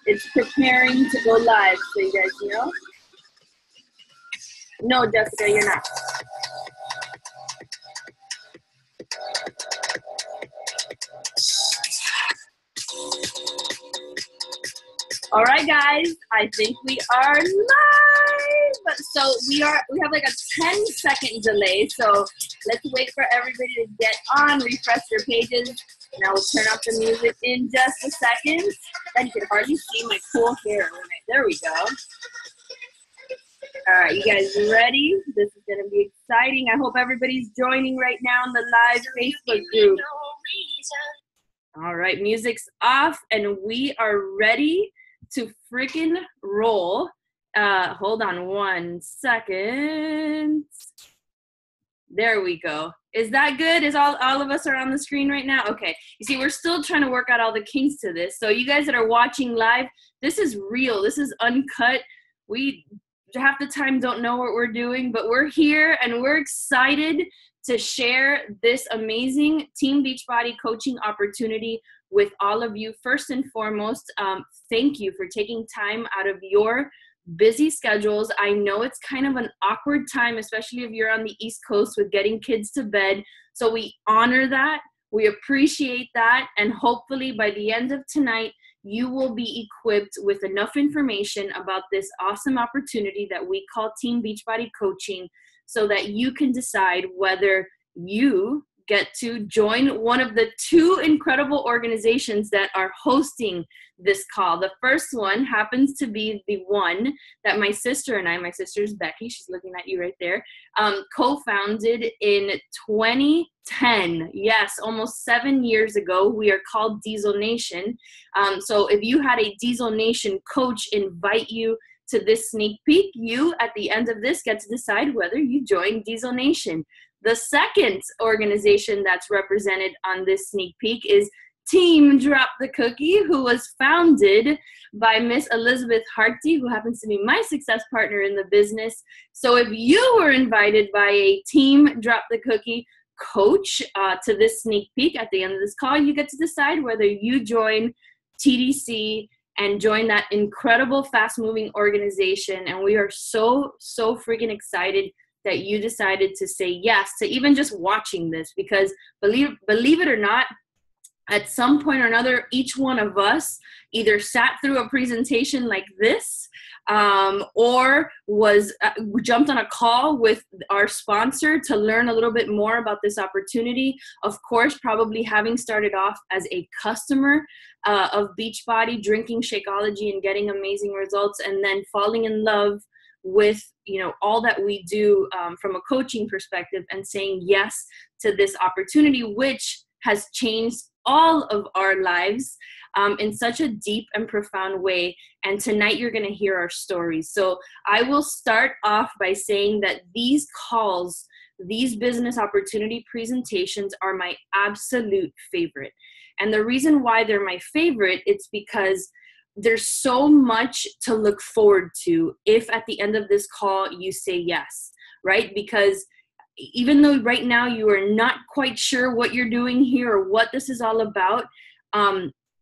It's preparing to go live, so you guys know. No, Jessica, you're not. All right, guys, I think we are live. So we have like a 10-second delay. So let's wait for everybody to get on, refresh their pages, and I will turn off the music in just a second. And you can hardly see my cool hair. There we go. All right, you guys ready? This is going to be exciting. I hope everybody's joining right now in the live Facebook group. All right, music's off, and we are ready to freaking roll. Hold on one second. There we go. Is that good? Is all of us are on the screen right now? Okay. You see, we're still trying to work out all the kinks to this. So you guys that are watching live, this is real. This is uncut. We half the time don't know what we're doing, but we're here and we're excited to share this amazing Team Beachbody coaching opportunity with all of you. First and foremost, thank you for taking time out of your busy schedules. I know it's kind of an awkward time, especially if you're on the East Coast with getting kids to bed. So we honor that. We appreciate that. And hopefully by the end of tonight, you will be equipped with enough information about this awesome opportunity that we call Team Beachbody Coaching, so that you can decide whether you get to join one of the two incredible organizations that are hosting this call. The first one happens to be the one that my sister and I, my sister's Becky, she's looking at you right there, co-founded in 2010. Yes, almost 7 years ago. We are called Diesel Nation. So if you had a Diesel Nation coach invite you to this sneak peek, you at the end of this get to decide whether you join Diesel Nation. The second organization that's represented on this sneak peek is Team Drop the Cookie, who was founded by Miss Elizabeth Harty, who happens to be my success partner in the business. So if you were invited by a Team Drop the Cookie coach to this sneak peek at the end of this call, you get to decide whether you join TDC and join that incredible fast-moving organization. And we are so freaking excited that you decided to say yes to even just watching this, because believe it or not, at some point or another, each one of us either sat through a presentation like this or jumped on a call with our sponsor to learn a little bit more about this opportunity. Of course, probably having started off as a customer of Beachbody, drinking Shakeology and getting amazing results, and then falling in love with all that we do from a coaching perspective, and saying yes to this opportunity, which has changed all of our lives in such a deep and profound way. And tonight you're going to hear our stories. So I will start off by saying that these calls, these business opportunity presentations, are my absolute favorite. And the reason why they're my favorite, it's because there's so much to look forward to if at the end of this call you say yes, right? Because even though right now you are not quite sure what you're doing here or what this is all about,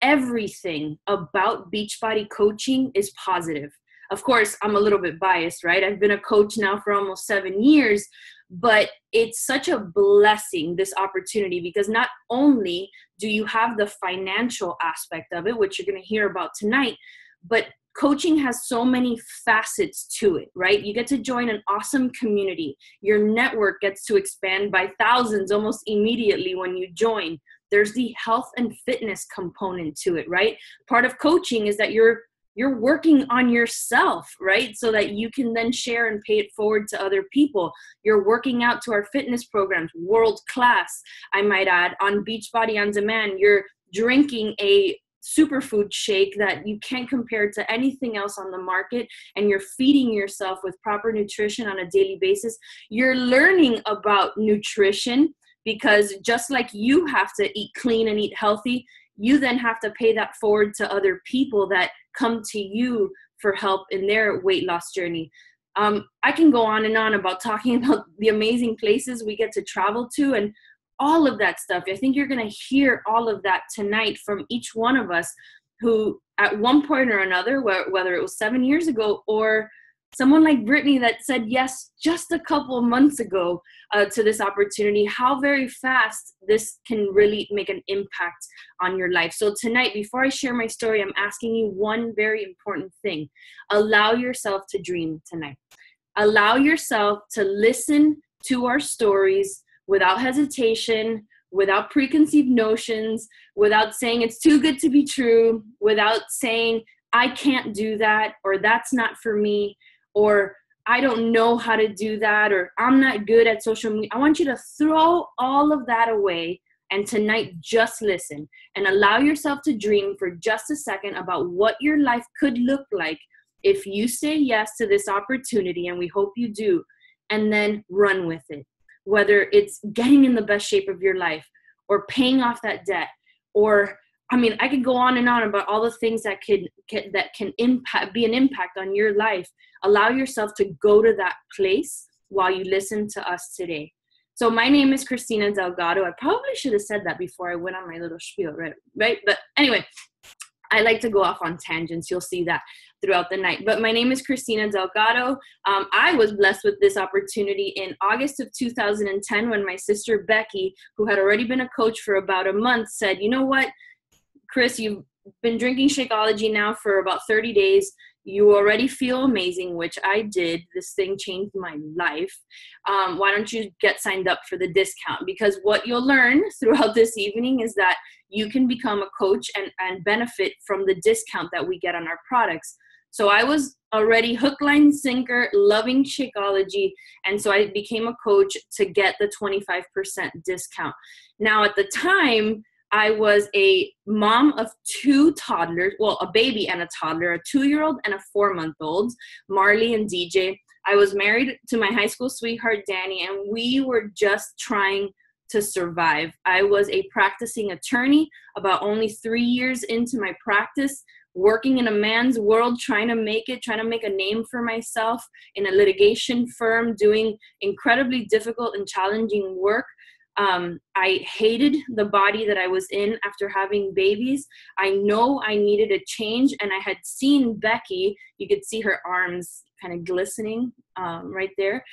everything about Beachbody coaching is positive. Of course, I'm a little bit biased, right? I've been a coach now for almost 7 years, but it's such a blessing, this opportunity, because not only do you have the financial aspect of it, which you're going to hear about tonight, but coaching has so many facets to it, right? You get to join an awesome community. Your network gets to expand by thousands almost immediately when you join. There's the health and fitness component to it, right? Part of coaching is that you're working on yourself, right? So that you can then share and pay it forward to other people. You're working out to our fitness programs, world class, I might add, on Beachbody On Demand. You're drinking a superfood shake that you can't compare to anything else on the market, and you're feeding yourself with proper nutrition on a daily basis. You're learning about nutrition, because just like you have to eat clean and eat healthy, you then have to pay that forward to other people that come to you for help in their weight loss journey. I can go on and on about talking about the amazing places we get to travel to and all of that stuff. I think you're going to hear all of that tonight from each one of us who at one point or another, whether it was 7 years ago or someone like Brittany that said yes just a couple of months ago to this opportunity, how very fast this can really make an impact on your life. So tonight, before I share my story, I'm asking you one very important thing. Allow yourself to dream tonight. Allow yourself to listen to our stories without hesitation, without preconceived notions, without saying it's too good to be true, without saying I can't do that, or that's not for me, or I don't know how to do that, or I'm not good at social media. I want you to throw all of that away and tonight just listen and allow yourself to dream for just a second about what your life could look like if you say yes to this opportunity, and we hope you do, and then run with it. Whether it's getting in the best shape of your life or paying off that debt, or I could go on and on about all the things that can be an impact on your life. Allow yourself to go to that place while you listen to us today. So my name is Christina Delgado. I probably should have said that before I went on my little spiel, right? But anyway, I like to go off on tangents. You'll see that throughout the night. But my name is Christina Delgado. I was blessed with this opportunity in August of 2010 when my sister Becky, who had already been a coach for about a month, said, you know what, Chris, you've been drinking Shakeology now for about 30 days. You already feel amazing, which I did. This thing changed my life. Why don't you get signed up for the discount? Because what you'll learn throughout this evening is that you can become a coach and benefit from the discount that we get on our products. So I was already hook, line, sinker, loving Shakeology. And so I became a coach to get the 25% discount. Now, at the time, I was a mom of two toddlers, well, a baby and a toddler, a 2-year-old and a 4-month-old, Marley and DJ. I was married to my high school sweetheart, Danny, and we were just trying to survive. I was a practicing attorney, about only 3 years into my practice, working in a man's world, trying to make a name for myself in a litigation firm, doing incredibly difficult and challenging work. I hated the body that I was in after having babies. I know I needed a change, and I had seen Becky. You could see her arms kind of glistening right there.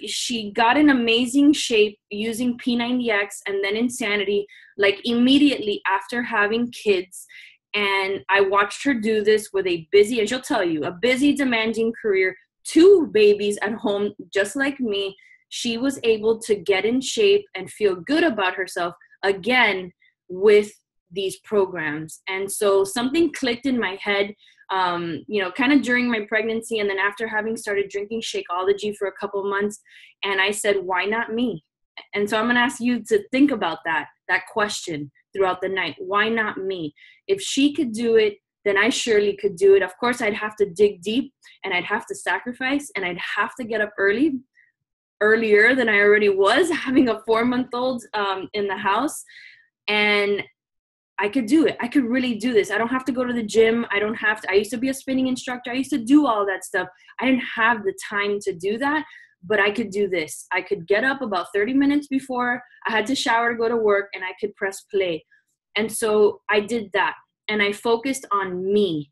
She got in amazing shape using P90X and then Insanity, like immediately after having kids. And I watched her do this with a busy, and she'll tell you, a busy, demanding career, 2 babies at home, just like me. She was able to get in shape and feel good about herself again with these programs. And so something clicked in my head, kind of during my pregnancy and then after having started drinking Shakeology for a couple months. And I said, why not me? And so I'm going to ask you to think about that question throughout the night. Why not me? If she could do it, then I surely could do it. Of course, I'd have to dig deep and I'd have to sacrifice and I'd have to get up earlier than I already was, having a 4-month-old in the house. And I could do it. I could really do this. I don't have to go to the gym. I used to be a spinning instructor. I used to do all that stuff. I didn't have the time to do that, but I could do this. I could get up about 30 minutes before I had to shower to go to work, and I could press play. And so I did that. And I focused on me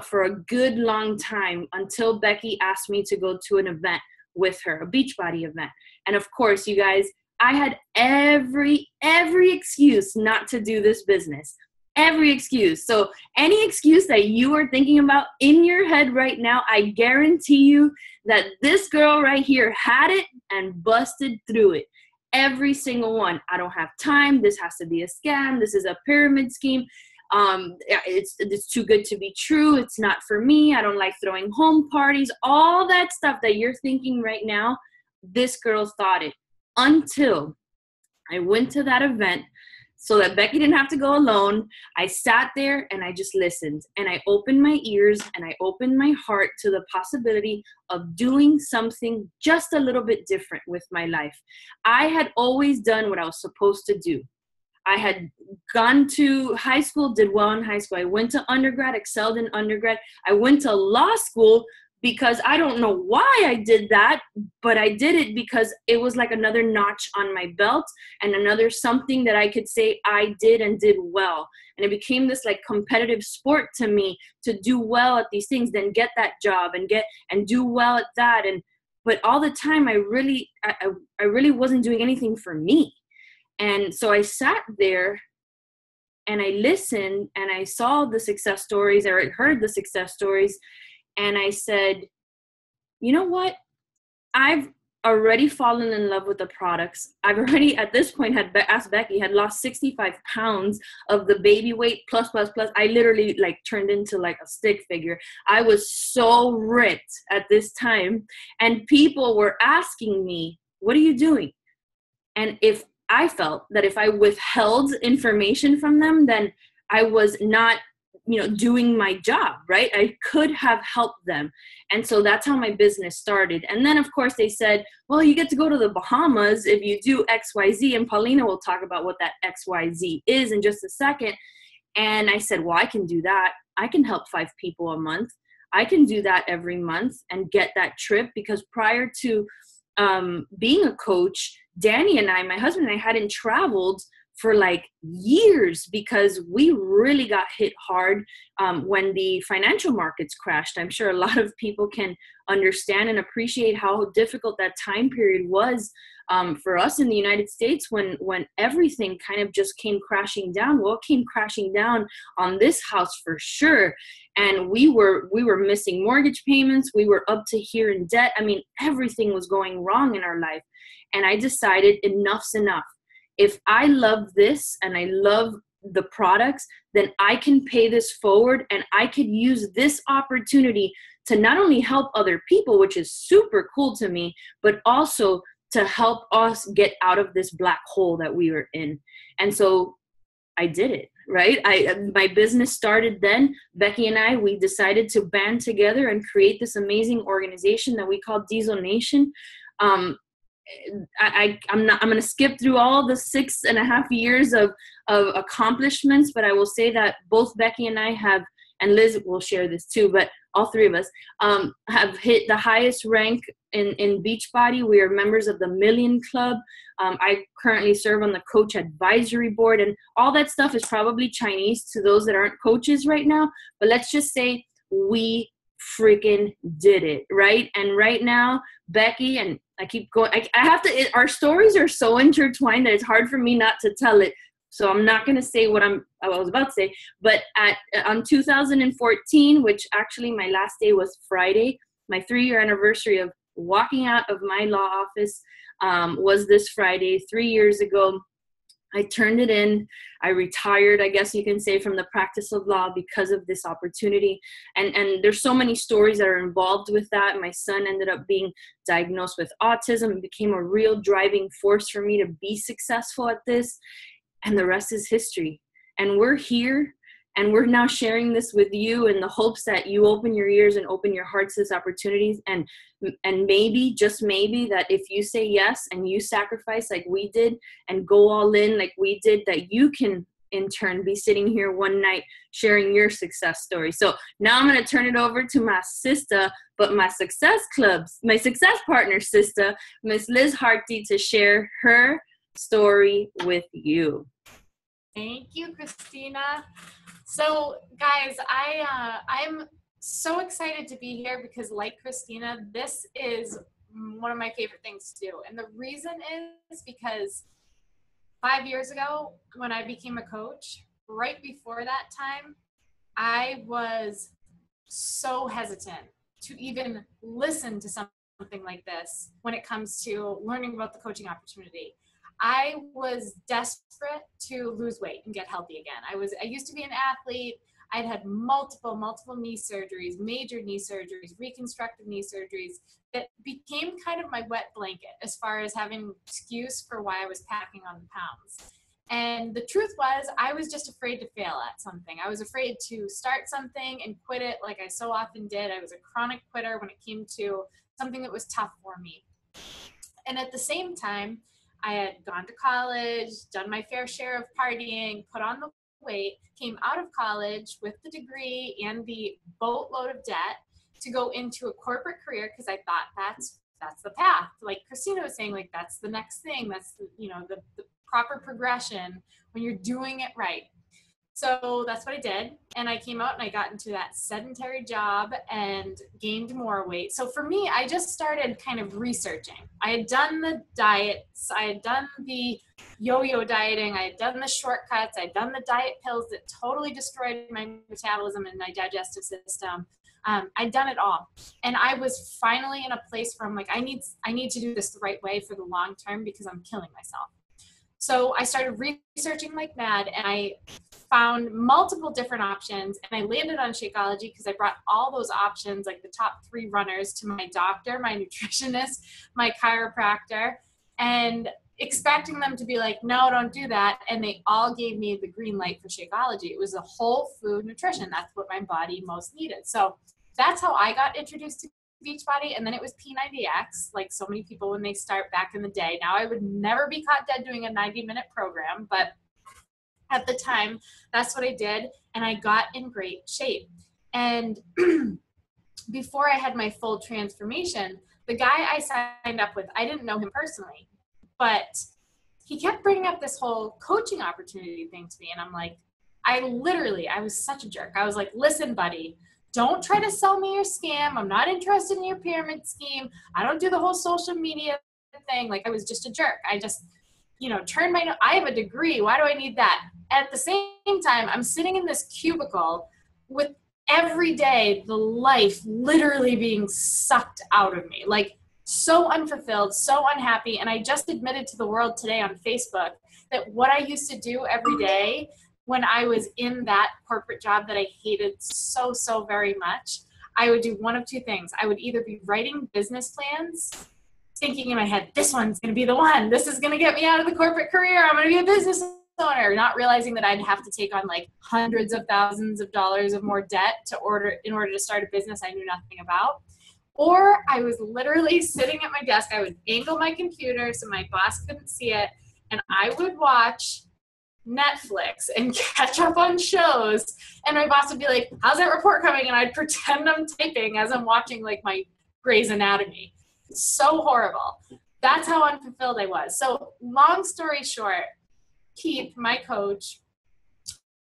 for a good long time until Becky asked me to go to an event with her, a Beachbody event. And of course, you guys, I had every excuse not to do this business. Every excuse. So any excuse that you are thinking about in your head right now, I guarantee you that this girl right here had it and busted through it. Every single one. I don't have time. This has to be a scam. This is a pyramid scheme. It's too good to be true. It's not for me. I don't like throwing home parties. All that stuff that you're thinking right now, this girl thought it until I went to that event so that Becky didn't have to go alone. I sat there and I just listened, and I opened my ears and I opened my heart to the possibility of doing something just a little bit different with my life. I had always done what I was supposed to do. I had gone to high school, did well in high school. I went to undergrad, excelled in undergrad. I went to law school because I don't know why I did that, but I did it because it was like another notch on my belt and another something that I could say I did and did well. And it became this like competitive sport to me to do well at these things, then get that job and do well at that. But all the time I really wasn't doing anything for me. And so I sat there and I listened and I saw the success stories, or I heard the success stories, and I said, you know what? I've already fallen in love with the products. I've already, at this point, had asked Becky, had lost 65 pounds of the baby weight plus. I literally like turned into like a stick figure. I was so ripped at this time. And people were asking me, what are you doing? And if I felt that if I withheld information from them, then I was not, doing my job, right? I could have helped them. And so that's how my business started. And then, of course, they said, well, you get to go to the Bahamas if you do XYZ. And Paulina will talk about what that XYZ is in just a second. And I said, well, I can do that. I can help 5 people a month. I can do that every month and get that trip, because prior to being a coach, Danny and I, my husband and I, hadn't traveled for like years because we really got hit hard when the financial markets crashed. I'm sure a lot of people can understand and appreciate how difficult that time period was for us in the United States when everything kind of just came crashing down. Well, it came crashing down on this house for sure. And we were missing mortgage payments. We were up to here in debt. I mean, everything was going wrong in our life. And I decided enough's enough. If I love this and I love the products, then I can pay this forward and I could use this opportunity to not only help other people, which is super cool to me, but also to help us get out of this black hole that we were in. And so I did it, right? My business started then. Becky and I, we decided to band together and create this amazing organization that we call Diesel Nation. I'm going to skip through all the 6.5 years of accomplishments, but I will say that both Becky and I have, and Liz will share this too, but all 3 of us have hit the highest rank in Beachbody. We are members of the Million Club. I currently serve on the coach advisory board, and all that stuff is probably Chinese to those that aren't coaches right now, but let's just say we freaking did it, right? And right now, Becky, and I keep going, I have to, our stories are so intertwined that it's hard for me not to tell it. So I'm not going to say what I was about to say, but on 2014, which actually my last day was Friday, my 3-year anniversary of walking out of my law office was this Friday, 3 years ago. I turned it in. I retired, I guess you can say, from the practice of law because of this opportunity. And there's so many stories that are involved with that. My son ended up being diagnosed with autism. It became a real driving force for me to be successful at this. And the rest is history. And we're here. And we're now sharing this with you in the hopes that you open your ears and open your hearts to this opportunities. And maybe, just maybe, that if you say yes and you sacrifice like we did and go all in like we did, that you can in turn be sitting here one night sharing your success story. So now I'm going to turn it over to my sister, but my success partner sister, Miss Liz Harty, to share her story with you. Thank you, Christina. So guys, I'm so excited to be here because, like Christina, this is one of my favorite things to do. And the reason is because 5 years ago, when I became a coach, right before that time, I was so hesitant to even listen to something like this when it comes to learning about the coaching opportunity. I was desperate to lose weight and get healthy again. I used to be an athlete. I'd had multiple knee surgeries, major knee surgeries, reconstructive knee surgeries that became kind of my wet blanket as far as having an excuse for why I was packing on the pounds. And the truth was, I was just afraid to fail at something. I was afraid to start something and quit it like I so often did. I was a chronic quitter when it came to something that was tough for me. And at the same time, I had gone to college, done my fair share of partying, put on the weight, came out of college with the degree and the boatload of debt to go into a corporate career because I thought that's the path. Like Christina was saying, like that's the next thing. That's the proper progression when you're doing it right. So that's what I did. And I came out and I got into that sedentary job and gained more weight. So for me, I just started kind of researching. I had done the diets, I had done the yo-yo dieting, I had done the shortcuts, I had done the diet pills that totally destroyed my metabolism and my digestive system. I'd done it all. And I was finally in a place where I'm like, I need to do this the right way for the long term because I'm killing myself. So I started researching like mad, and I found multiple different options, and I landed on Shakeology because I brought all those options, like the top 3 runners, to my doctor, my nutritionist, my chiropractor, and expecting them to be like, no, don't do that. And they all gave me the green light for Shakeology. It was a whole food nutrition. That's what my body most needed. So that's how I got introduced to Beachbody, and then it was P90X, like so many people when they start back in the day. Now I would never be caught dead doing a 90-minute program, but at the time, that's what I did, and I got in great shape. And before I had my full transformation, the guy I signed up with, I didn't know him personally, but he kept bringing up this whole coaching opportunity thing to me, and I'm like, I was such a jerk. I was like, listen, buddy, don't try to sell me your scam. I'm not interested in your pyramid scheme. I don't do the whole social media thing. Like, I was just a jerk. I just, turned I have a degree. Why do I need that? At the same time, I'm sitting in this cubicle with every day the life literally being sucked out of me. Like, so unfulfilled, so unhappy. And I just admitted to the world today on Facebook that what I used to do every day when I was in that corporate job that I hated so, so very much, I would do one of 2 things. I would either be writing business plans, thinking in my head, this one's going to be the one. This is going to get me out of the corporate career. I'm going to be a business owner, not realizing that I'd have to take on like hundreds of thousands of dollars of more debt in order to start a business I knew nothing about. Or I was literally sitting at my desk. I would angle my computer so my boss couldn't see it, and I would watch Netflix and catch up on shows, and my boss would be like, how's that report coming? And I'd pretend I'm typing as I'm watching like my Grey's Anatomy. So horrible. That's how unfulfilled I was. So long story short, Keith, my coach,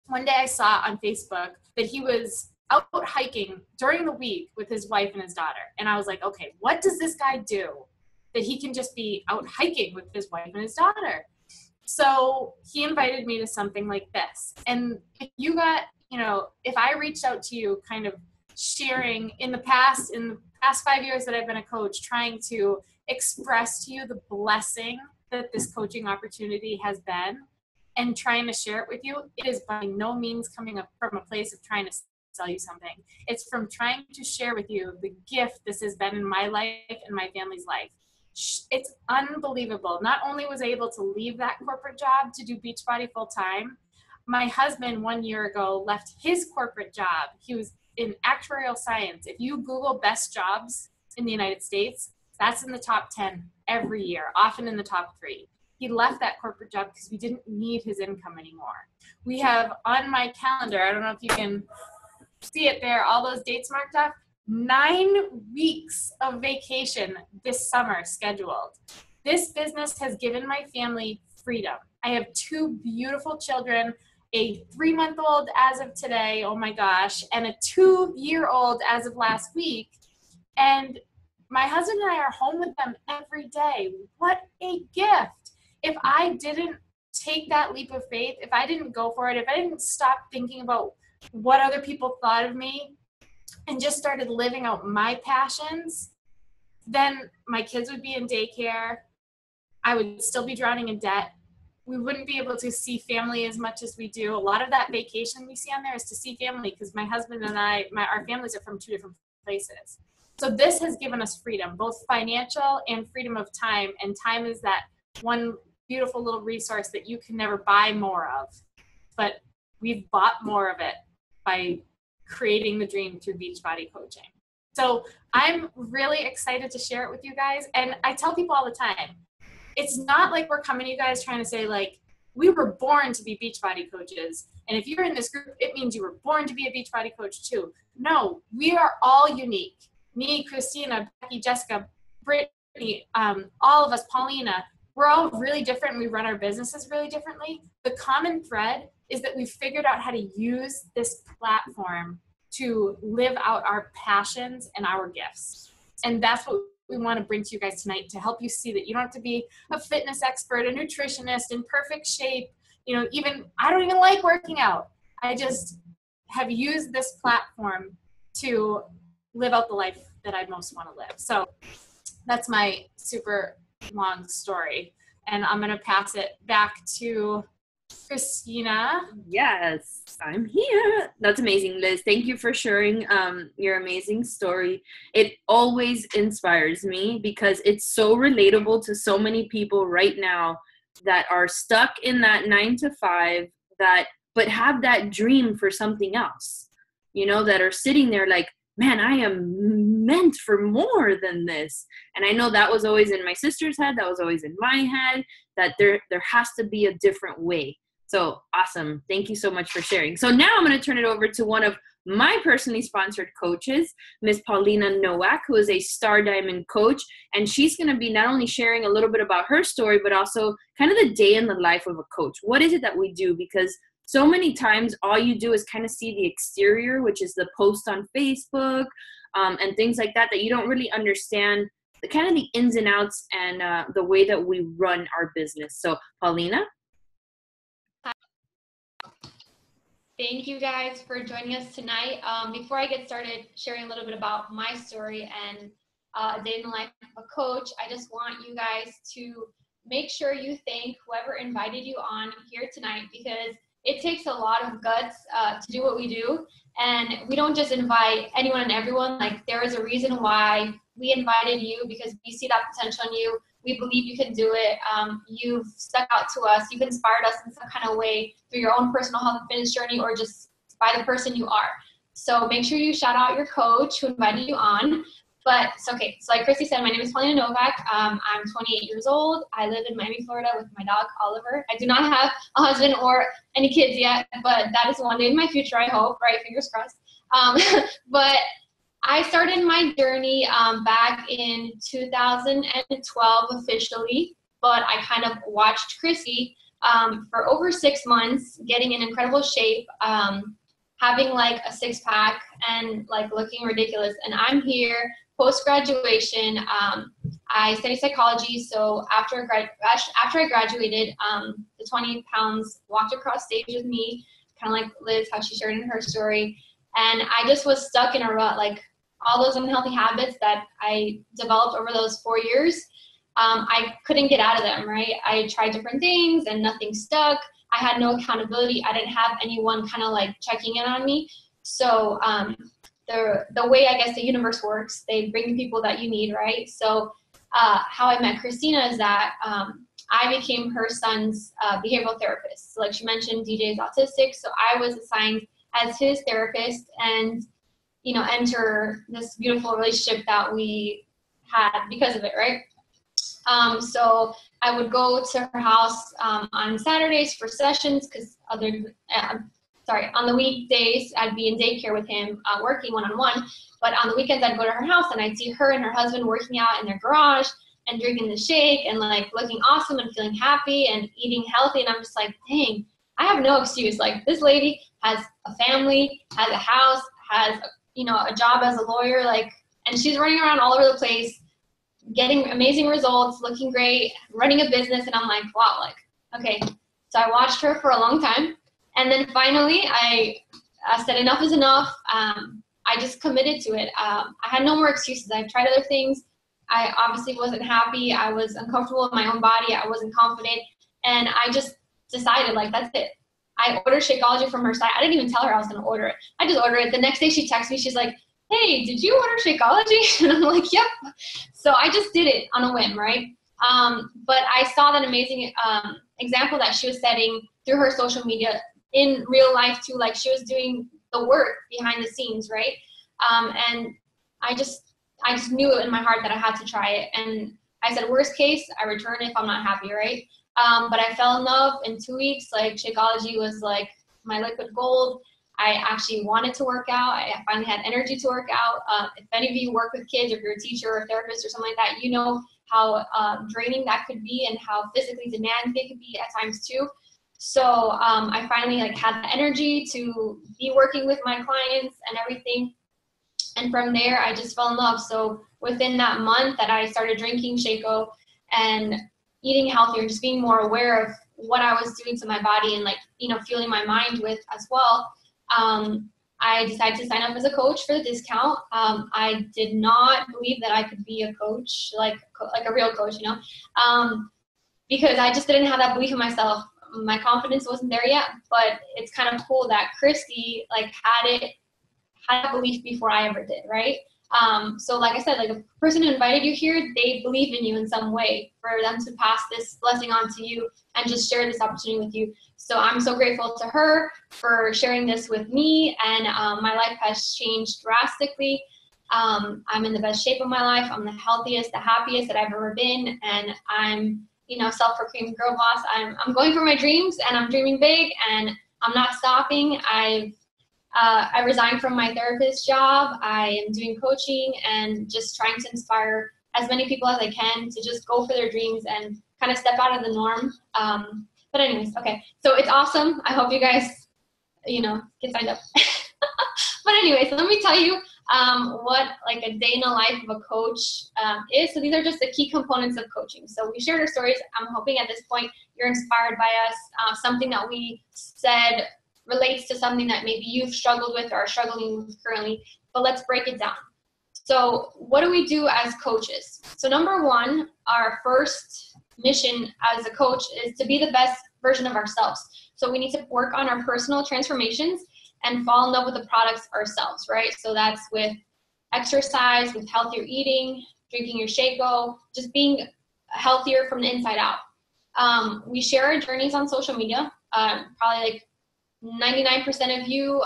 one day I saw on Facebook that he was out hiking during the week with his wife and his daughter. And I was like, okay, what does this guy do that he can just be out hiking with his wife and his daughter? So he invited me to something like this. And if you got, if I reached out to you kind of sharing in the past 5 years that I've been a coach, trying to express to you the blessing that this coaching opportunity has been and trying to share it with you, it is by no means coming up from a place of trying to sell you something. It's from trying to share with you the gift this has been in my life and my family's life. It's unbelievable. Not only was I able to leave that corporate job to do Beachbody full time, my husband 1 year ago left his corporate job. He was in actuarial science. If you Google best jobs in the United States, that's in the top 10 every year, often in the top 3. He left that corporate job because we didn't need his income anymore. We have on my calendar, I don't know if you can see it there, all those dates marked up, 9 weeks of vacation this summer scheduled. This business has given my family freedom. I have 2 beautiful children, a 3-month-old as of today, oh my gosh, and a 2-year-old as of last week. And my husband and I are home with them every day. What a gift. If I didn't take that leap of faith, if I didn't go for it, if I didn't stop thinking about what other people thought of me and just started living out my passions, then my kids would be in daycare. I would still be drowning in debt. We wouldn't be able to see family as much as we do. A lot of that vacation we see on there is to see family because my husband and I, our families are from 2 different places. So this has given us freedom, both financial and freedom of time. And time is that one beautiful little resource that you can never buy more of. But we've bought more of it by creating the dream through Beachbody coaching. So I'm really excited to share it with you guys. And I tell people all the time, it's not like we're coming to you guys trying to say like, we were born to be Beachbody coaches. And if you're in this group, it means you were born to be a Beachbody coach too. No, we are all unique. Me, Christina, Becky, Jessica, Brittany, all of us, Paulina, we're all really different. We run our businesses really differently. The common thread is that we've figured out how to use this platform to live out our passions and our gifts. And that's what we want to bring to you guys tonight, to help you see that you don't have to be a fitness expert, a nutritionist, in perfect shape. You know, even I don't even like working out. I just have used this platform to live out the life that I most want to live. So that's my super long story. And I'm going to pass it back to Christina. Yes, I'm here. That's amazing, Liz. Thank you for sharing your amazing story. It always inspires me because it's so relatable to so many people right now that are stuck in that 9 to 5, but have that dream for something else, you know, that are sitting there like, man, I am meant for more than this. And I know that was always in my sister's head. That was always in my head, that there has to be a different way. So awesome. Thank you so much for sharing. So now I'm going to turn it over to one of my personally sponsored coaches, Miss Paulina Nowak, who is a Star Diamond coach. And she's going to be not only sharing a little bit about her story, but also kind of the day in the life of a coach. What is it that we do? Because so many times all you do is kind of see the exterior, which is the post on Facebook and things like that, that you don't really understand the kind of the ins and outs and the way that we run our business. So Paulina? Thank you guys for joining us tonight. Before I get started sharing a little bit about my story and day in the life of a coach, I just want you guys to make sure you thank whoever invited you on here tonight, because it takes a lot of guts to do what we do. And we don't just invite anyone and everyone. Like, there is a reason why we invited you, because we see that potential in you. We believe you can do it. You've stuck out to us. You've inspired us in some kind of way through your own personal health and fitness journey, or just by the person you are. So make sure you shout out your coach who invited you on. But it's okay. So like Christy said, my name is Paulina Novak. I'm 28 years old. I live in Miami, Florida with my dog, Oliver. I do not have a husband or any kids yet, but that is one day in my future, I hope, right? Fingers crossed. But I started my journey back in 2012 officially, but I kind of watched Chrissy for over 6 months, getting in incredible shape, having like a 6-pack and like looking ridiculous. And I'm here post-graduation. I studied psychology, so after I graduated, the 20 pounds walked across stage with me, kind of like Liz, how she shared in her story. And I just was stuck in a rut, like all those unhealthy habits that I developed over those 4 years. I couldn't get out of them, right? I tried different things and nothing stuck. I had no accountability. I didn't have anyone kind of like checking in on me. So the way I guess the universe works, they bring people that you need, right? So how I met Christina is that I became her son's behavioral therapist. So like she mentioned, DJ is autistic, so I was assigned as his therapist, and you know, enter this beautiful relationship that we had because of it, right? So I would go to her house on Saturdays for sessions, because on the weekdays I'd be in daycare with him working one-on-one, but on the weekends I'd go to her house and I'd see her and her husband working out in their garage and drinking the shake and like looking awesome and feeling happy and eating healthy. And I'm just like, dang, I have no excuse. Like, this lady has a family, has a house, has a job as a lawyer, like, and she's running around all over the place, getting amazing results, looking great, running a business. And I'm like, wow, like, okay. So I watched her for a long time. And then finally I said, enough is enough. I just committed to it. I had no more excuses. I tried other things. I obviously wasn't happy. I was uncomfortable in my own body. I wasn't confident. And I just decided, like, that's it. I ordered Shakeology from her site. I didn't even tell her I was going to order it. I just ordered it. The next day she texts me. She's like, hey, did you order Shakeology? And I'm like, yep. So I just did it on a whim, right? But I saw that amazing example that she was setting through her social media in real life too. Like, she was doing the work behind the scenes, right? And I just knew it in my heart that I had to try it. And I said, worst case, I return if I'm not happy, right? But I fell in love in 2 weeks. Like, Shakeology was like my liquid gold. I actually wanted to work out. I finally had energy to work out. If any of you work with kids, or if you're a teacher or a therapist or something like that, you know how draining that could be and how physically demanding it could be at times too. So I finally like had the energy to be working with my clients and everything. And from there, I just fell in love. So within that month that I started drinking Shaco and eating healthier, just being more aware of what I was doing to my body and, like, you know, fueling my mind with as well, I decided to sign up as a coach for the discount. I did not believe that I could be a coach, like a real coach, you know, because I just didn't have that belief in myself. My confidence wasn't there yet, but it's kind of cool that Christy like had a belief before I ever did, right? So like I said, like a person who invited you here, they believe in you in some way for them to pass this blessing on to you and just share this opportunity with you. So I'm so grateful to her for sharing this with me, and my life has changed drastically. I'm in the best shape of my life. I'm the healthiest, the happiest that I've ever been, and I'm, you know, self-proclaimed girl boss. I'm going for my dreams, and I'm dreaming big, and I'm not stopping. I resigned from my therapist job. I am doing coaching and just trying to inspire as many people as I can to just go for their dreams and kind of step out of the norm. But anyways, okay. So it's awesome. I hope you guys, you know, get signed up. But anyways, let me tell you what like a day in the life of a coach is. So these are just the key components of coaching. So we shared our stories. I'm hoping at this point you're inspired by us. Something that we said relates to something that maybe you've struggled with or are struggling with currently, but let's break it down. So what do we do as coaches? So number one, our first mission as a coach is to be the best version of ourselves. So we need to work on our personal transformations and fall in love with the products ourselves, right? So that's with exercise, with healthier eating, drinking your Shaco, just being healthier from the inside out. We share our journeys on social media. Probably like 99% of you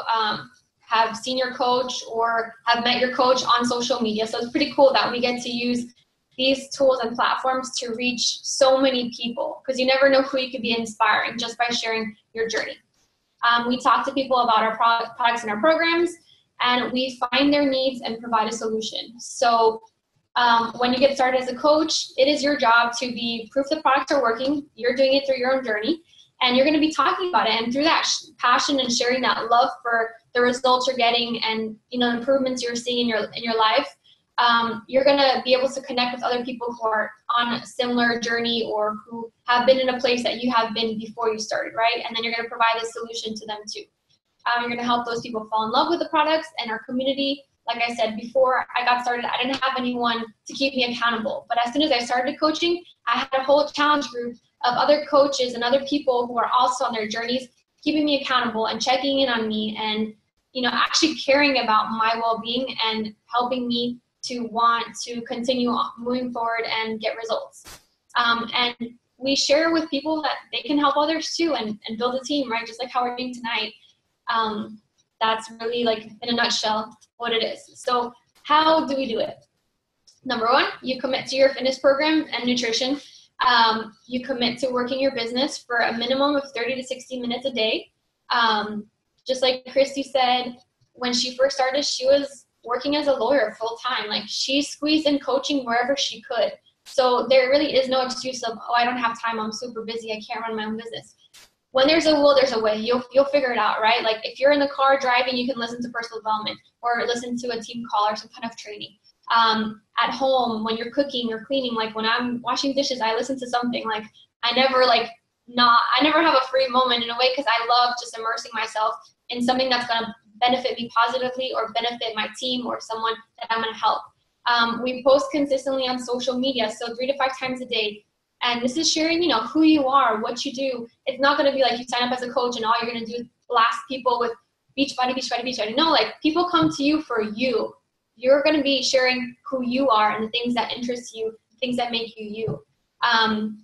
have seen your coach or have met your coach on social media. So it's pretty cool that we get to use these tools and platforms to reach so many people, because you never know who you could be inspiring just by sharing your journey. We talk to people about our products and our programs, and we find their needs and provide a solution. So when you get started as a coach, it is your job to be proof the products are working. You're doing it through your own journey, and you're going to be talking about it. And through that passion and sharing that love for the results you're getting and, you know, improvements you're seeing in your life, you're going to be able to connect with other people who are on a similar journey or who have been in a place that you have been before you started, right? And then you're going to provide a solution to them too. You're going to help those people fall in love with the products and our community. Like I said, before I got started, I didn't have anyone to keep me accountable. But as soon as I started coaching, I had a whole challenge group of other coaches and other people who are also on their journeys, keeping me accountable and checking in on me and, you know, actually caring about my well-being and helping me to want to continue moving forward and get results. And we share with people that they can help others too and build a team, right? Just like how we're doing tonight. That's really, like, in a nutshell what it is. So how do we do it? Number one, you commit to your fitness program and nutrition. You commit to working your business for a minimum of 30 to 60 minutes a day. Just like Christy said, when she first started, she was working as a lawyer full time. Like, she squeezed in coaching wherever she could. So there really is no excuse of, oh, I don't have time, I'm super busy, I can't run my own business. When there's a will, there's a way. You'll figure it out, right? Like, if you're in the car driving, you can listen to personal development or listen to a team call or some kind of training. At home, when you're cooking or cleaning, like when I'm washing dishes, I listen to something. Like, I never have a free moment in a way, because I love just immersing myself in something that's going to benefit me positively or benefit my team or someone that I'm going to help. We post consistently on social media, so 3 to 5 times a day. And this is sharing, you know, who you are, what you do. It's not going to be like you sign up as a coach and all you're going to do is blast people with Beachbody, Beachbody, Beachbody. No, like, people come to you for you. You're going to be sharing who you are and the things that interest you, things that make you you.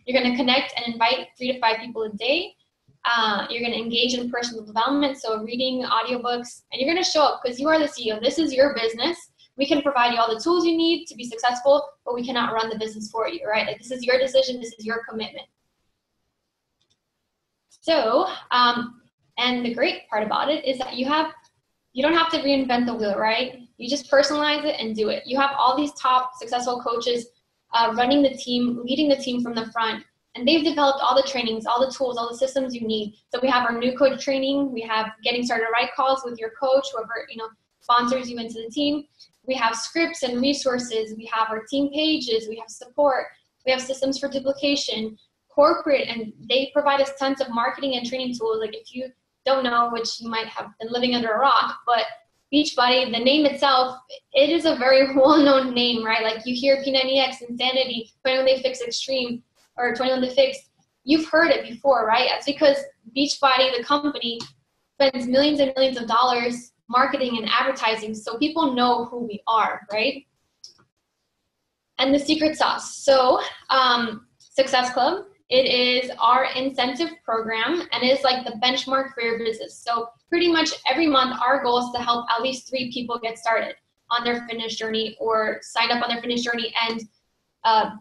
You're going to connect and invite 3 to 5 people a day. You're going to engage in personal development, so reading audiobooks, and you're going to show up because you are the CEO. This is your business. we can provide you all the tools you need to be successful, but we cannot run the business for you, right? Like, this is your decision, this is your commitment. So, and the great part about it is that you don't have to reinvent the wheel, right? You just personalize it and do it. You have all these top successful coaches running the team, leading the team from the front, and they've developed all the trainings, all the tools, all the systems you need. So we have our new coach training. We have getting started right calls with your coach, whoever, sponsors you into the team. We have scripts and resources. We have our team pages. We have support. We have systems for duplication, corporate, and they provide us tons of marketing and training tools. Like, if you don't know, which you might have been living under a rock, but Beachbody, the name itself, it is a very well-known name, right? Like, you hear P90X, Insanity, 21 Day Fix Extreme, or 21 Day Fix. You've heard it before, right? That's because Beachbody, the company, spends millions and millions of dollars marketing and advertising, so people know who we are, right? And the secret sauce. So, Success Club, it is our incentive program, and it is like the benchmark for your business. So pretty much every month, our goal is to help at least 3 people get started on their fitness journey, or sign up on their fitness journey and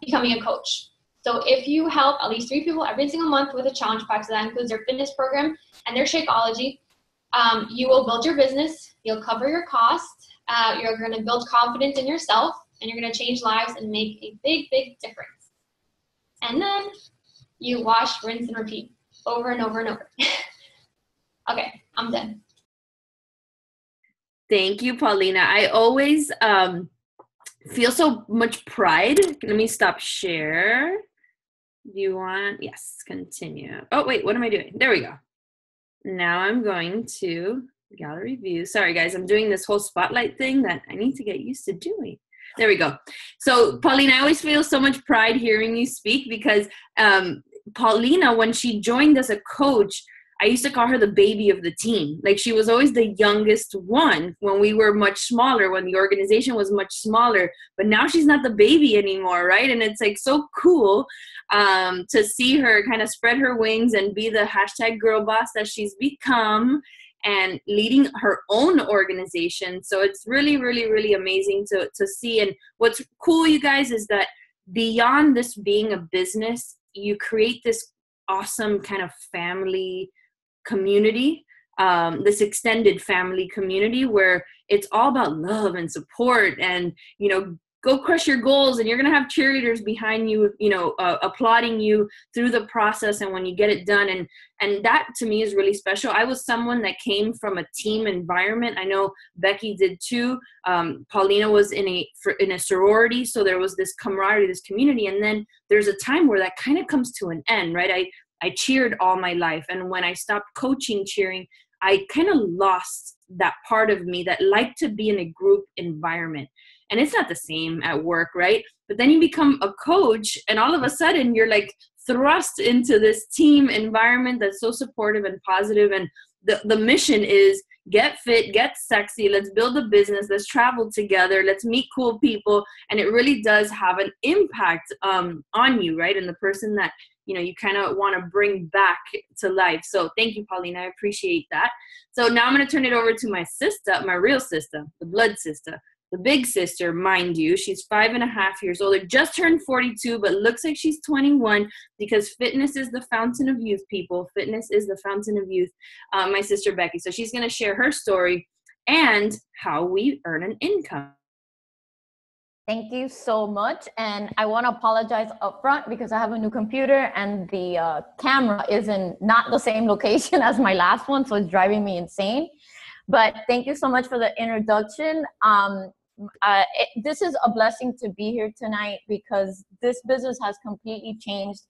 becoming a coach. So if you help at least 3 people every single month with a challenge pack, so that includes their fitness program and their Shakeology, you will build your business, you'll cover your costs, you're going to build confidence in yourself, and you're going to change lives and make a big, big difference. And then you wash, rinse, and repeat over and over and over. Okay, I'm done. Thank you, Paulina. I always feel so much pride. Let me stop share. Do you want? Yes, continue. Oh, wait, what am I doing? There we go. Now I'm going to gallery view. Sorry, guys, I'm doing this whole spotlight thing that I need to get used to doing. There we go. So, Paulina, I always feel so much pride hearing you speak, because Paulina, when she joined as a coach, I used to call her the baby of the team. Like, she was always the youngest one when we were much smaller, when the organization was much smaller. But now she's not the baby anymore, right? And it's like so cool to see her kind of spread her wings and be the hashtag girl boss that she's become, and leading her own organization. So it's really, really, really amazing to see. And what's cool, you guys, is that beyond this being a business, you create this awesome kind of family community, this extended family community where it's all about love and support, and go crush your goals, and you're gonna have cheerleaders behind you, applauding you through the process and when you get it done. And that to me is really special. I was someone that came from a team environment. I know Becky did too. Paulina was in a sorority, so there was this camaraderie, this community, and then there's a time where that kind of comes to an end, right? I cheered all my life, and when I stopped coaching cheering, I kind of lost that part of me that liked to be in a group environment. And it's not the same at work, right? But then you become a coach, and all of a sudden you're like thrust into this team environment that's so supportive and positive. And the mission is get fit, get sexy, let's build a business, let's travel together, let's meet cool people. And it really does have an impact on you, right? And the person that you kind of want to bring back to life. So thank you, Paulina. I appreciate that. So now I'm going to turn it over to my sister, my real sister, the blood sister, the big sister, mind you. She's 5.5 years old. It just turned 42, but looks like she's 21, because fitness is the fountain of youth, people. Fitness is the fountain of youth. My sister, Becky. So she's going to share her story and how we earn an income. Thank you so much. And I want to apologize up front because I have a new computer and the camera is in not the same location as my last one. So it's driving me insane. But thank you so much for the introduction. This is a blessing to be here tonight, because this business has completely changed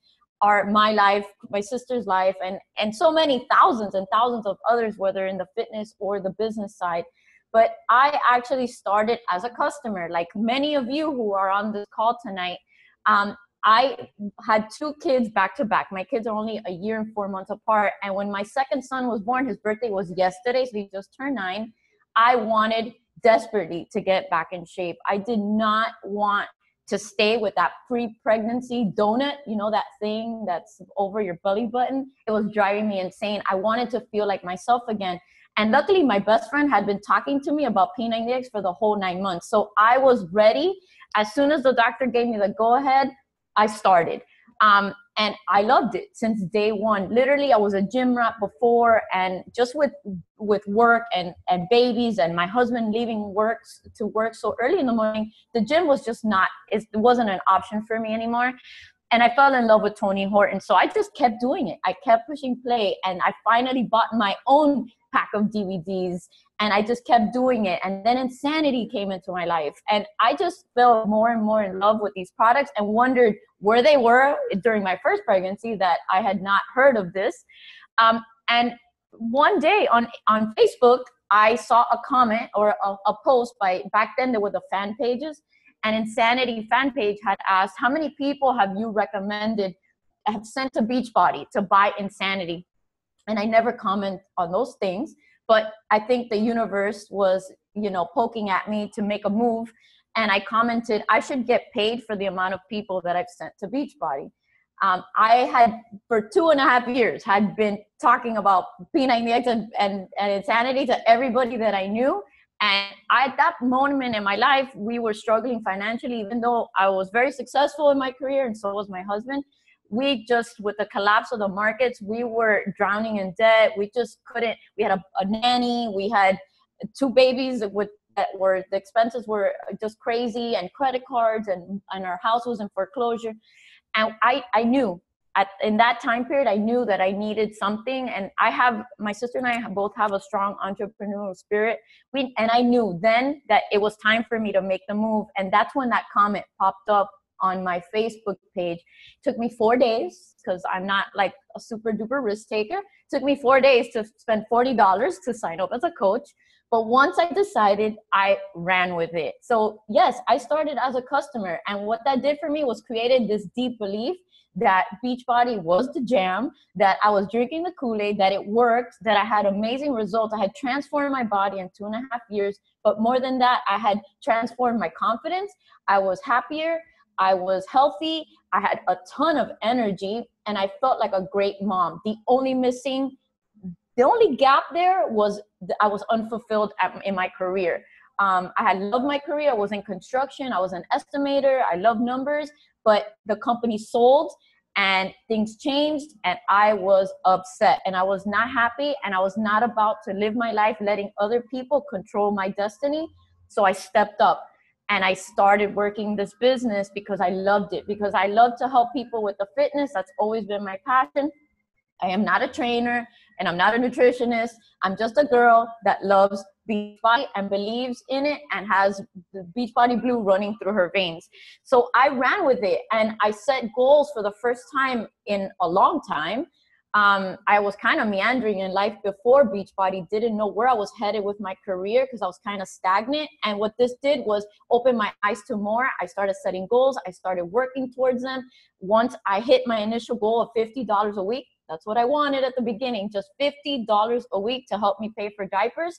my life, my sister's life, and so many thousands and thousands of others, whether in the fitness or the business side. But I actually started as a customer, like many of you who are on this call tonight. I had 2 kids back to back. My kids are only a year and 4 months apart. And when my second son was born, his birthday was yesterday, so he just turned 9. I wanted desperately to get back in shape. I did not want to stay with that pre-pregnancy donut, that thing that's over your belly button. It was driving me insane. I wanted to feel like myself again. And luckily, my best friend had been talking to me about P90X for the whole 9 months. So I was ready. As soon as the doctor gave me the go-ahead, I started. And I loved it since day one. Literally, I was a gym rat before, and just with work and babies and my husband leaving work so early in the morning, the gym was just it wasn't an option for me anymore. And I fell in love with Tony Horton. So I just kept doing it. I kept pushing play, and I finally bought my own pack of DVDs, and I just kept doing it. And then Insanity came into my life, and I just fell more and more in love with these products and wondered where they were during my first pregnancy, that I had not heard of this. And one day on Facebook, I saw a comment or a post back then there were the fan pages, and Insanity fan page had asked, how many people have you have sent to Beachbody to buy Insanity? And I never comment on those things, but I think the universe was, poking at me to make a move. And I commented, I should get paid for the amount of people that I've sent to Beachbody. I had, for 2.5 years, had been talking about P90X and Insanity to everybody that I knew. And at that moment in my life, we were struggling financially, even though I was very successful in my career, and so was my husband. We just, with the collapse of the markets, we were drowning in debt. We just couldn't, we had a nanny, we had 2 babies the expenses were just crazy, and credit cards, and our house was in foreclosure. And I knew in that time period, I knew that I needed something. And my sister and I both have a strong entrepreneurial spirit. And I knew then that it was time for me to make the move. And that's when that comment popped up on my Facebook page. It took me 4 days, because I'm not like a super duper risk taker. It took me 4 days to spend $40 to sign up as a coach. But once I decided, I ran with it. So yes, I started as a customer. And what that did for me was created this deep belief that Beachbody was the jam, that I was drinking the Kool-Aid, that it worked, that I had amazing results. I had transformed my body in 2.5 years. But more than that, I had transformed my confidence. I was happier. I was healthy. I had a ton of energy, and I felt like a great mom. The only gap there was I was unfulfilled in my career. I had loved my career. I was in construction. I was an estimator. I love numbers, but the company sold and things changed, and I was upset, and I was not happy, and I was not about to live my life letting other people control my destiny. So I stepped up. And I started working this business because I loved it, because I love to help people with the fitness. That's always been my passion. I am not a trainer, and I'm not a nutritionist. I'm just a girl that loves Beachbody and believes in it and has the Beachbody blue running through her veins. So I ran with it, and I set goals for the first time in a long time. I was kind of meandering in life before Beachbody, didn't know where I was headed with my career because I was kind of stagnant. And what this did was open my eyes to more. I started setting goals. I started working towards them. Once I hit my initial goal of $50 a week, that's what I wanted at the beginning, just $50 a week to help me pay for diapers.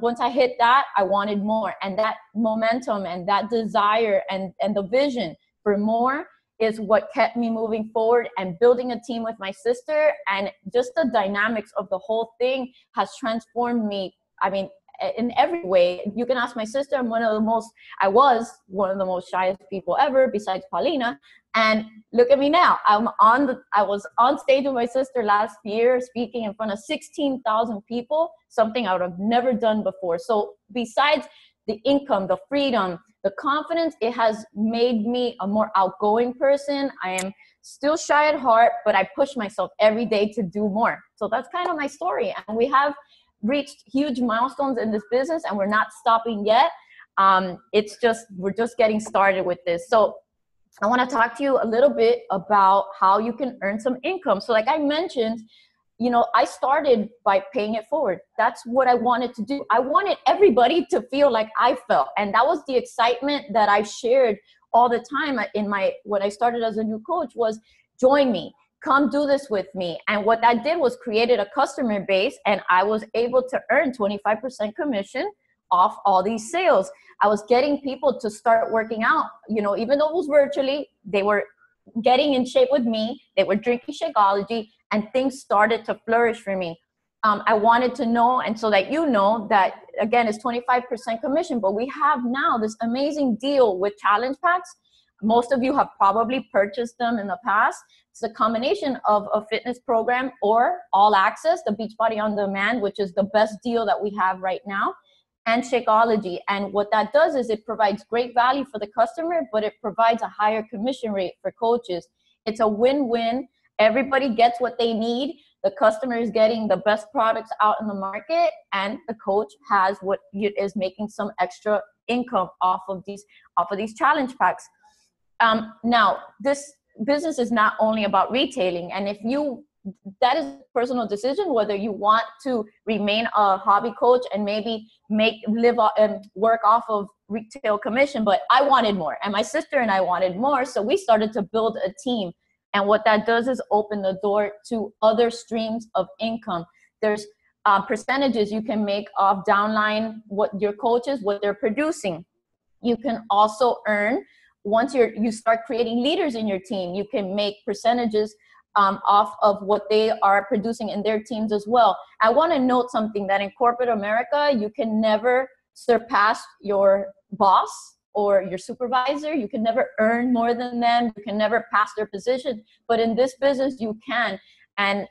Once I hit that, I wanted more. And that momentum and that desire and the vision for more is what kept me moving forward and building a team with my sister. And just the dynamics of the whole thing has transformed me. I mean, in every way. You can ask my sister. I was one of the most shyest people ever, besides Paulina. And look at me now. I was on stage with my sister last year, speaking in front of 16,000 people, something I would have never done before. So besides the income, the freedom, the confidence, it has made me a more outgoing person. I am still shy at heart, but I push myself every day to do more. So that's kind of my story. And we have reached huge milestones in this business, and we're not stopping yet. We're just getting started with this. So I want to talk to you a little bit about how you can earn some income. So like I mentioned, I started by paying it forward. That's what I wanted to do. I wanted everybody to feel like I felt. And that was the excitement that I shared all the time when I started as a new coach was, join me, come do this with me. And what that did was created a customer base, and I was able to earn 25% commission off all these sales. I was getting people to start working out, even though it was virtually, they were getting in shape with me. They were drinking Shakeology, and things started to flourish for me. I wanted to know, and so that you know that, again, it's 25% commission, but we have now this amazing deal with challenge packs. Most of you have probably purchased them in the past. It's a combination of a fitness program or all access, the Beachbody On Demand, which is the best deal that we have right now, and Shakeology. And what that does is it provides great value for the customer, but it provides a higher commission rate for coaches. It's a win-win. Everybody gets what they need. The customer is getting the best products out in the market, and the coach has what is making some extra income off of these challenge packs. Now, this business is not only about retailing, and that is a personal decision whether you want to remain a hobby coach and maybe work off of retail commission. But I wanted more, and my sister and I wanted more, so we started to build a team. And what that does is open the door to other streams of income. There's percentages you can make off downline what your coaches, what they're producing. You can also earn, once you start creating leaders in your team, you can make percentages off of what they are producing in their teams as well. I want to note something, that in corporate America, you can never surpass your boss or your supervisor. You can never earn more than them. You can never pass their position. But in this business, you can. And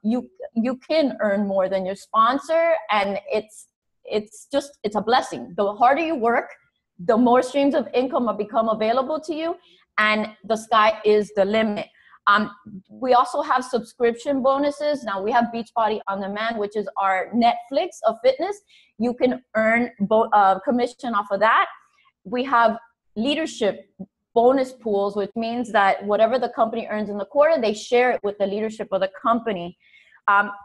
you can earn more than your sponsor. And it's a blessing. The harder you work, the more streams of income will become available to you, and the sky is the limit. We also have subscription bonuses. Now we have Beachbody On Demand, which is our Netflix of fitness. You can earn commission off of that. We have leadership bonus pools, which means that whatever the company earns in the quarter, they share it with the leadership of the company.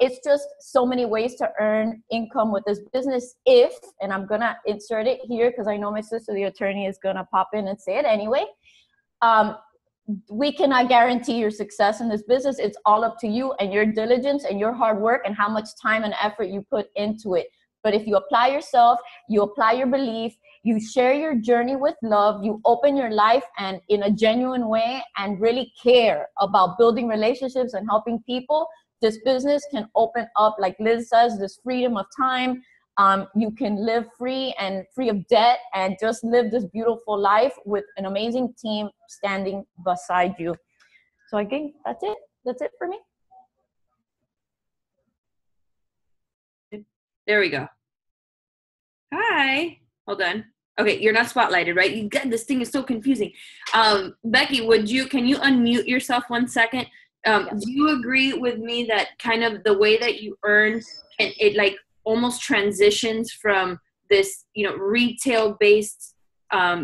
It's just so many ways to earn income with this business and I'm going to insert it here because I know my sister, the attorney, is going to pop in and say it anyway. We cannot guarantee your success in this business. It's all up to you and your diligence and your hard work and how much time and effort you put into it. But if you apply yourself, you apply your belief, you share your journey with love, you open your life and in a genuine way and really care about building relationships and helping people, this business can open up, like Liz says, this freedom of time. You can live free of debt and just live this beautiful life with an amazing team standing beside you. So again, that's it. That's it for me. There we go. Hi. Hold on. Okay, you're not spotlighted, right? You get this thing is so confusing. Becky, can you unmute yourself 1 second? Do you agree with me that kind of the way that you earn, it like almost transitions from this, retail based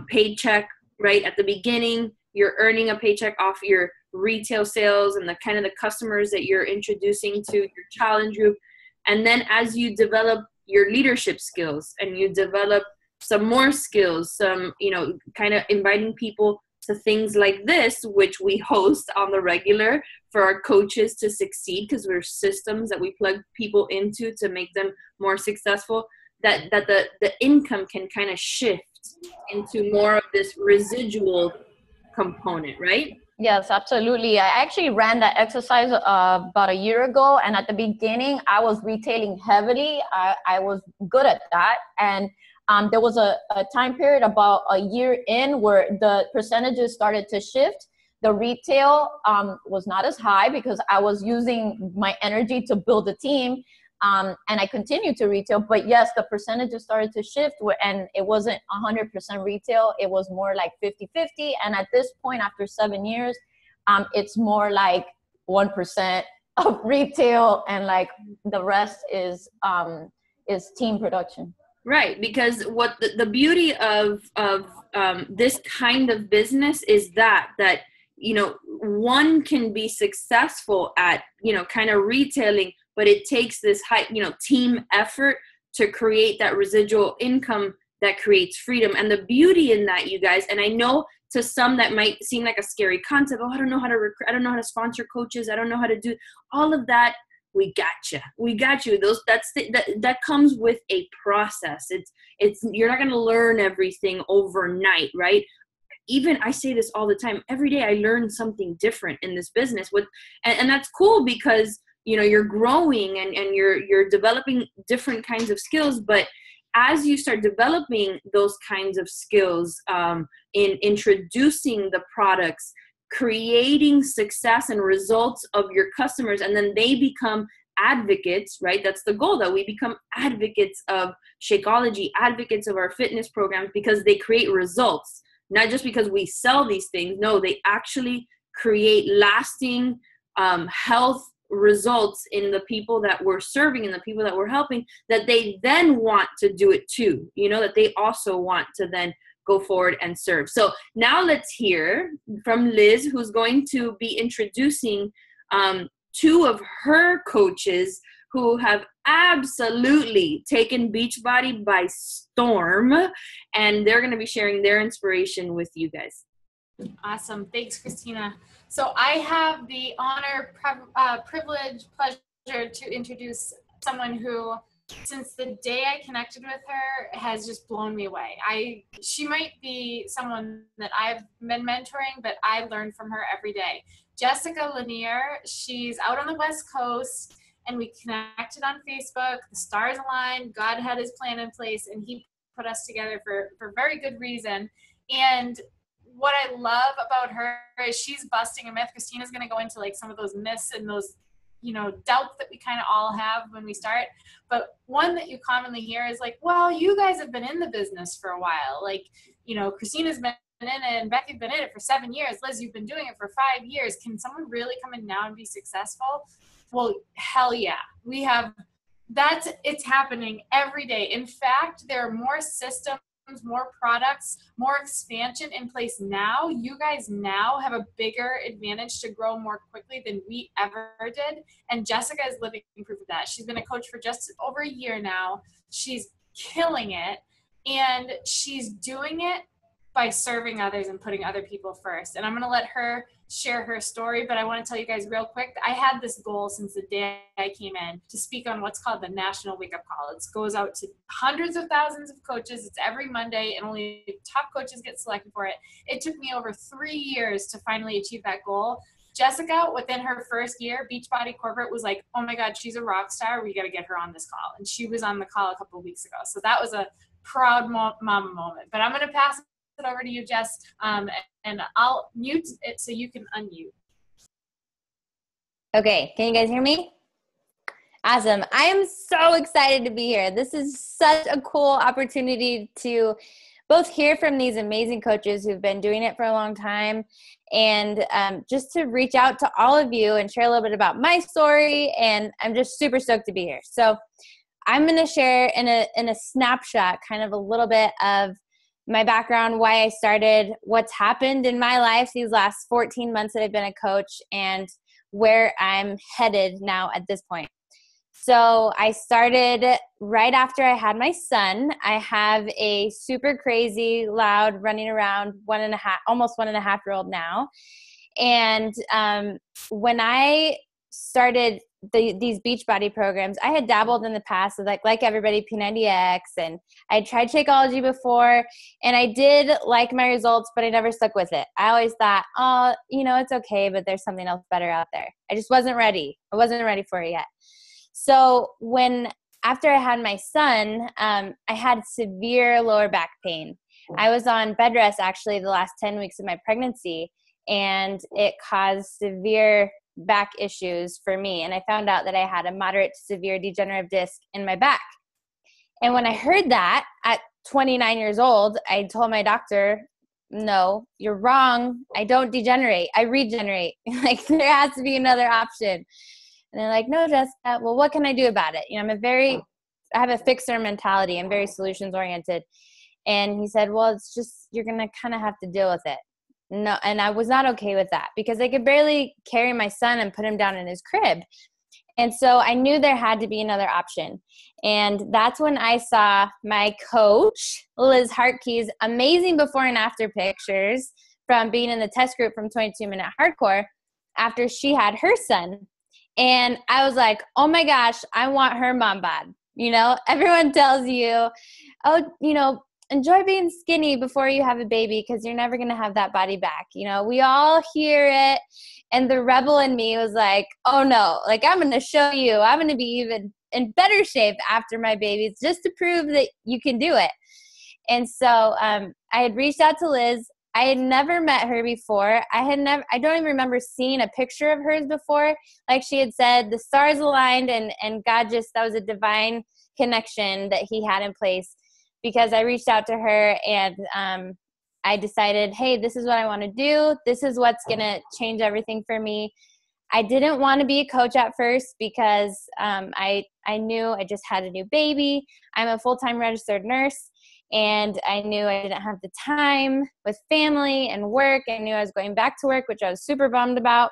paycheck, right? At the beginning, you're earning a paycheck off your retail sales and the kind of the customers that you're introducing to your challenge group. And then as you develop your leadership skills and you develop some more skills, some, kind of inviting people to things like this, which we host on the regular for our coaches to succeed, because we're systems that we plug people into to make them more successful, that the income can kind of shift into more of this residual component, right? Yes, absolutely. I actually ran that exercise about a year ago. And at the beginning, I was retailing heavily. I was good at that. And there was a time period about a year in where the percentages started to shift. The retail was not as high because I was using my energy to build a team. And I continued to retail. But yes, the percentages started to shift, and it wasn't 100% retail. It was more like 50-50. And at this point, after 7 years, it's more like 1% of retail, and like the rest is team production. Right, because what the beauty of this kind of business is that one can be successful at kind of retailing, but it takes this high team effort to create that residual income that creates freedom. And the beauty in that, you guys, and I know to some that might seem like a scary concept. Oh, I don't know how to recruit. I don't know how to sponsor coaches. I don't know how to do all of that. We got you. That comes with a process. It's you're not going to learn everything overnight, right? Even I say this all the time. Every day I learn something different in this business and that's cool, because you're growing and you're developing different kinds of skills. But as you start developing those kinds of skills, in introducing the products, creating success and results of your customers, and then they become advocates, right? That's the goal, that we become advocates of Shakeology, advocates of our fitness programs, because they create results, not just because we sell these things. No, they actually create lasting health results in the people that we're serving and the people that we're helping, that they then want to do it too, that they also want to then go forward and serve. So now let's hear from Liz, who's going to be introducing two of her coaches who have absolutely taken Beachbody by storm, and they're going to be sharing their inspiration with you guys. Awesome. Thanks, Christina. So I have the honor, privilege, pleasure to introduce someone who, since the day I connected with her, has just blown me away. She might be someone that I've been mentoring, but I learn from her every day. Jessica Lanier, she's out on the West Coast, and we connected on Facebook. The stars aligned, God had his plan in place, and he put us together for very good reason. And what I love about her is she's busting a myth. Christina's going to go into like some of those myths and those, doubts that we kind of all have when we start. But one that you commonly hear is like, well, you guys have been in the business for a while. Like, Christina's been in it and Becky's been in it for 7 years. Liz, you've been doing it for 5 years. Can someone really come in now and be successful? Well, hell yeah. It's happening every day. In fact, there are more systems, more products, more expansion in place now. You guys now have a bigger advantage to grow more quickly than we ever did. And Jessica is living proof of that. She's been a coach for just over a year now. She's killing it. And she's doing it by serving others and putting other people first. And I'm going to let her share her story, but I want to tell you guys real quick, I had this goal since the day I came in to speak on what's called the National Wake Up Call. It goes out to hundreds of thousands of coaches. It's every Monday, and only top coaches get selected for it. It took me over 3 years to finally achieve that goal. Jessica, within her first year, Beachbody Corporate was like, oh my God, she's a rock star. We got to get her on this call. And she was on the call a couple of weeks ago. So that was a proud mama moment. But I'm going to pass it over to you, Jess, and I'll mute it so you can unmute. Okay, can you guys hear me? Awesome. I am so excited to be here. This is such a cool opportunity to both hear from these amazing coaches who've been doing it for a long time, and just to reach out to all of you and share a little bit about my story. And I'm just super stoked to be here. So I'm going to share in a snapshot kind of a little bit of my background, why I started, what's happened in my life these last 14 months that I've been a coach, and where I'm headed now at this point. So I started right after I had my son. I have a super crazy, loud, running around almost 1.5-year-old now. And when I started these Beachbody programs, I had dabbled in the past with like everybody, P90X, and I tried Shakeology before, and I did like my results, but I never stuck with it. I always thought, oh, it's okay, but there's something else better out there. I just wasn't ready. I wasn't ready for it yet. So after I had my son, I had severe lower back pain. I was on bed rest actually the last 10 weeks of my pregnancy, and it caused severe back issues for me. And I found out that I had a moderate to severe degenerative disc in my back. And when I heard that at 29 years old, I told my doctor, no, you're wrong. I don't degenerate. I regenerate. Like, there has to be another option. And they're like, no, Jessica, well, what can I do about it? I have a fixer mentality. I'm very solutions oriented. And he said, well, it's just, you're going to kind of have to deal with it. No, and I was not okay with that because I could barely carry my son and put him down in his crib. And so I knew there had to be another option. And that's when I saw my coach, Liz Hartkey's amazing before and after pictures from being in the test group from 22 Minute Hardcore after she had her son. And I was like, oh my gosh, I want her mom bod. Everyone tells you, oh, enjoy being skinny before you have a baby because you're never going to have that body back. You know, we all hear it. And the rebel in me was like, oh no, like I'm going to show you, I'm going to be even in better shape after my babies just to prove that you can do it. And so I had reached out to Liz. I had never met her before. I don't even remember seeing a picture of hers before. Like she had said, the stars aligned and God that was a divine connection that he had in place, because I reached out to her and I decided, hey, this is what I want to do. This is what's going to change everything for me. I didn't want to be a coach at first because I knew I just had a new baby. I'm a full-time registered nurse, and I knew I didn't have the time with family and work. I knew I was going back to work, which I was super bummed about.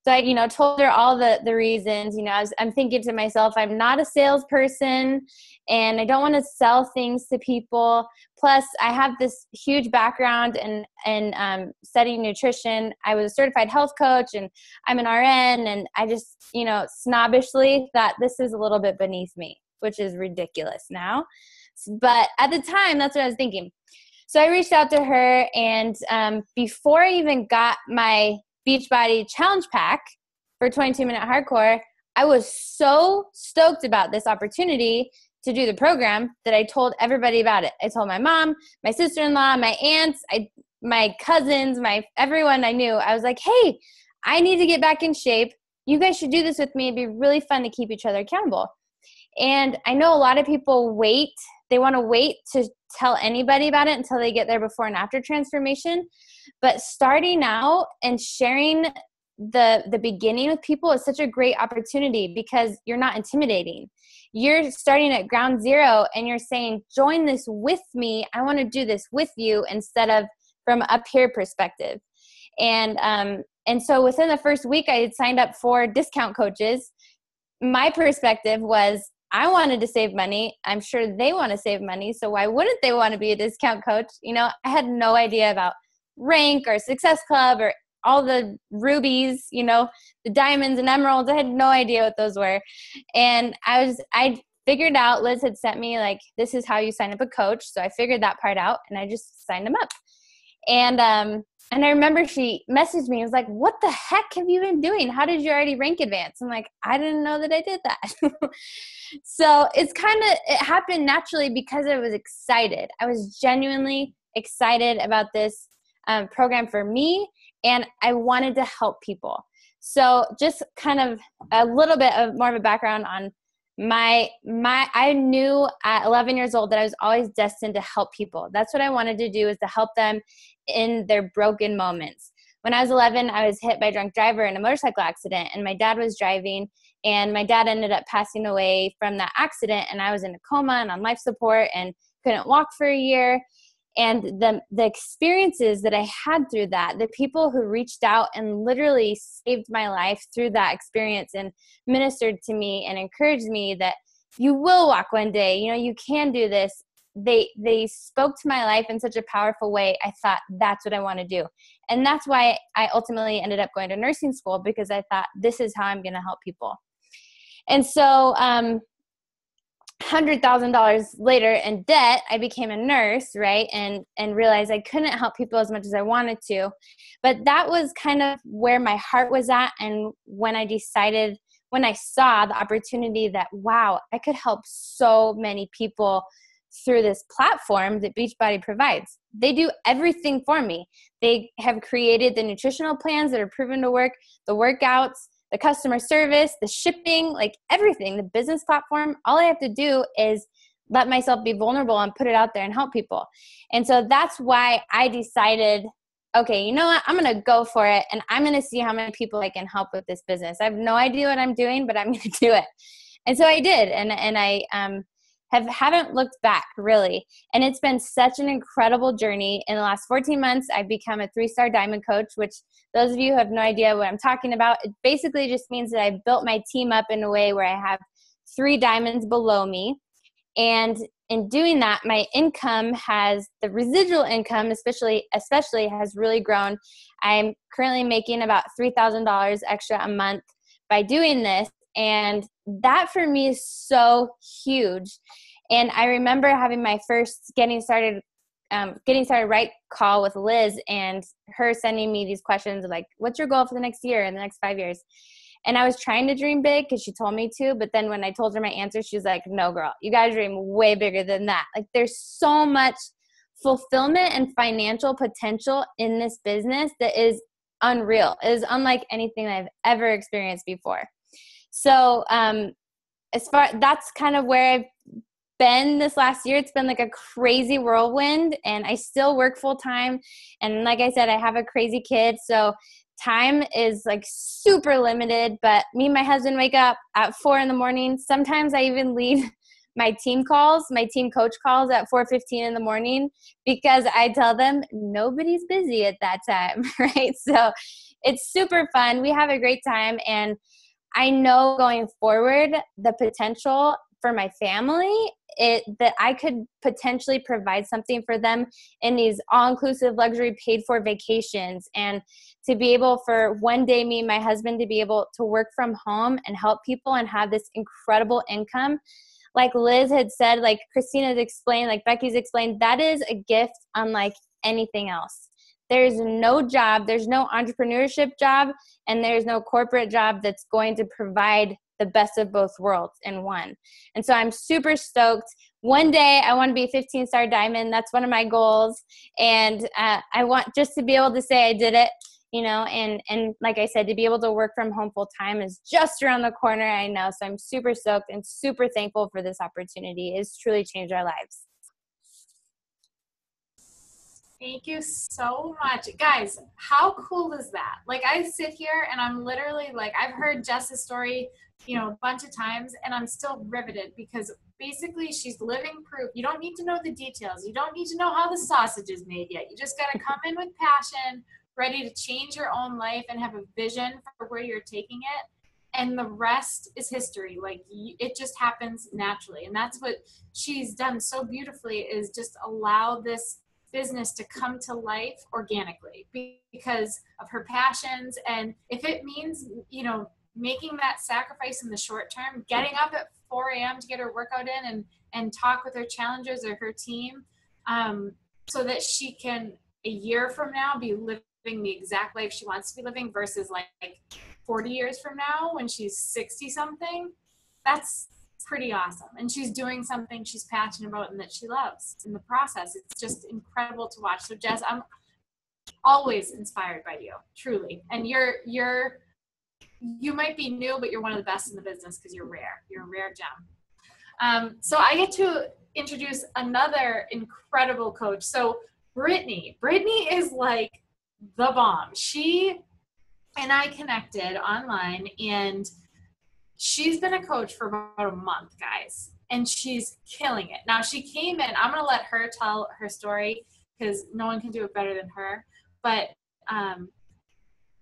So I, told her all the reasons. I'm thinking to myself, I'm not a salesperson, and I don't want to sell things to people. Plus, I have this huge background in studying nutrition. I was a certified health coach, and I'm an RN, and I just, snobbishly thought this is a little bit beneath me, which is ridiculous now. But at the time, that's what I was thinking. So I reached out to her, and before I even got my Beachbody challenge pack for 22-minute hardcore, I was so stoked about this opportunity to do the program that I told everybody about it. I told my mom, my sister-in-law, my aunts, my cousins, everyone I knew. I was like, hey, I need to get back in shape. You guys should do this with me. It'd be really fun to keep each other accountable. And I know a lot of people wait. They want to wait to tell anybody about it until they get their before and after transformation. But starting out and sharing the beginning with people is such a great opportunity, because you're not intimidating. You're starting at ground zero and you're saying, join this with me. I want to do this with you, instead of from up here perspective. And so within the first week, I had signed up for discount coaches. My perspective was, I wanted to save money. I'm sure they want to save money. So why wouldn't they want to be a discount coach? I had no idea about Rank or Success Club or all the rubies, the diamonds and emeralds. I had no idea what those were. And I figured out, Liz had sent me like, this is how you sign up a coach. So I figured that part out and I just signed them up. And I remember she messaged me and was like, what the heck have you been doing? How did you already rank advance? I'm like, I didn't know that I did that. So it happened naturally because I was excited. I was genuinely excited about this program for me, and I wanted to help people. So just kind of a little bit of more of a background on I knew at 11 years old that I was always destined to help people. That's what I wanted to do, is to help them in their broken moments. When I was 11, I was hit by a drunk driver in a motorcycle accident, and my dad was driving, and my dad ended up passing away from that accident, and I was in a coma and on life support and couldn't walk for a year. And the experiences that I had through that, the people who reached out and literally saved my life through that experience and ministered to me and encouraged me that you will walk one day, you can do this. They spoke to my life in such a powerful way. I thought, that's what I want to do. And that's why I ultimately ended up going to nursing school, because I thought, this is how I'm going to help people. And so, $100,000 later in debt, I became a nurse, right? And realized I couldn't help people as much as I wanted to. But that was kind of where my heart was at. And when I saw the opportunity that, wow, I could help so many people through this platform that Beachbody provides. They do everything for me. They have created the nutritional plans that are proven to work, the workouts, the customer service, the shipping, like everything, the business platform. All I have to do is let myself be vulnerable and put it out there and help people. And so that's why I decided, okay, you know what? I'm going to go for it, and I'm going to see how many people I can help with this business. I have no idea what I'm doing, but I'm going to do it. And so I did. And I haven't looked back, really. And it's been such an incredible journey. In the last 14 months, I've become a 3-star diamond coach, which those of you who have no idea what I'm talking about, it basically just means that I've built my team up in a way where I have 3 diamonds below me. And in doing that, my income the residual income especially has really grown. I'm currently making about $3,000 extra a month by doing this. And that for me is so huge. And I remember having my first getting started right call with Liz, and her sending me these questions like, what's your goal for the next year and the next 5 years? And I was trying to dream big because she told me to, but then when I told her my answer, she was like, no, girl, you got to dream way bigger than that. Like, there's so much fulfillment and financial potential in this business that is unreal. It is unlike anything I've ever experienced before. So that's kind of where I've been this last year. It's been like a crazy whirlwind, and I still work full time. And like I said, I have a crazy kid. So time is like super limited, but me and my husband wake up at 4 a.m. Sometimes I even leave my team coach calls at 4:15 in the morning, because I tell them nobody's busy at that time, right? So it's super fun. We have a great time, and I know going forward the potential for my family, that I could potentially provide something for them in these all-inclusive luxury paid-for vacations, and to be able for one day, me and my husband to be able to work from home and help people and have this incredible income. Like Liz had said, like Christina's explained, like Becky's explained, that is a gift unlike anything else. There's no job, there's no entrepreneurship job, and there's no corporate job that's going to provide the best of both worlds in one. And so I'm super stoked. One day I want to be a 15-star diamond. That's one of my goals. And I want just to be able to say I did it, and like I said, to be able to work from home full time is just around the corner, I know. So I'm super stoked and super thankful for this opportunity. It's truly changed our lives. Thank you so much. Guys, how cool is that? Like, I sit here and I'm literally like, I've heard Jess's story, a bunch of times, and I'm still riveted, because basically she's living proof. You don't need to know the details. You don't need to know how the sausage is made yet. You just got to come in with passion, ready to change your own life and have a vision for where you're taking it. And the rest is history. Like, it just happens naturally. And that's what she's done so beautifully, is just allow this business to come to life organically because of her passions. And if it means, making that sacrifice in the short term, getting up at 4 a.m. to get her workout in and talk with her challengers or her team, so that she can, a year from now, be living the exact life she wants to be living, versus like 40 years from now when she's 60 something, that's pretty awesome. And she's doing something she's passionate about and that she loves in the process. It's just incredible to watch. So Jess, I'm always inspired by you, truly. And you might be new, but you're one of the best in the business because you're rare. You're a rare gem. So I get to introduce another incredible coach. So Brittany is like the bomb. She and I connected online, and she's been a coach for about a month, guys, and she's killing it. Now, she came in, I'm going to let her tell her story because no one can do it better than her. But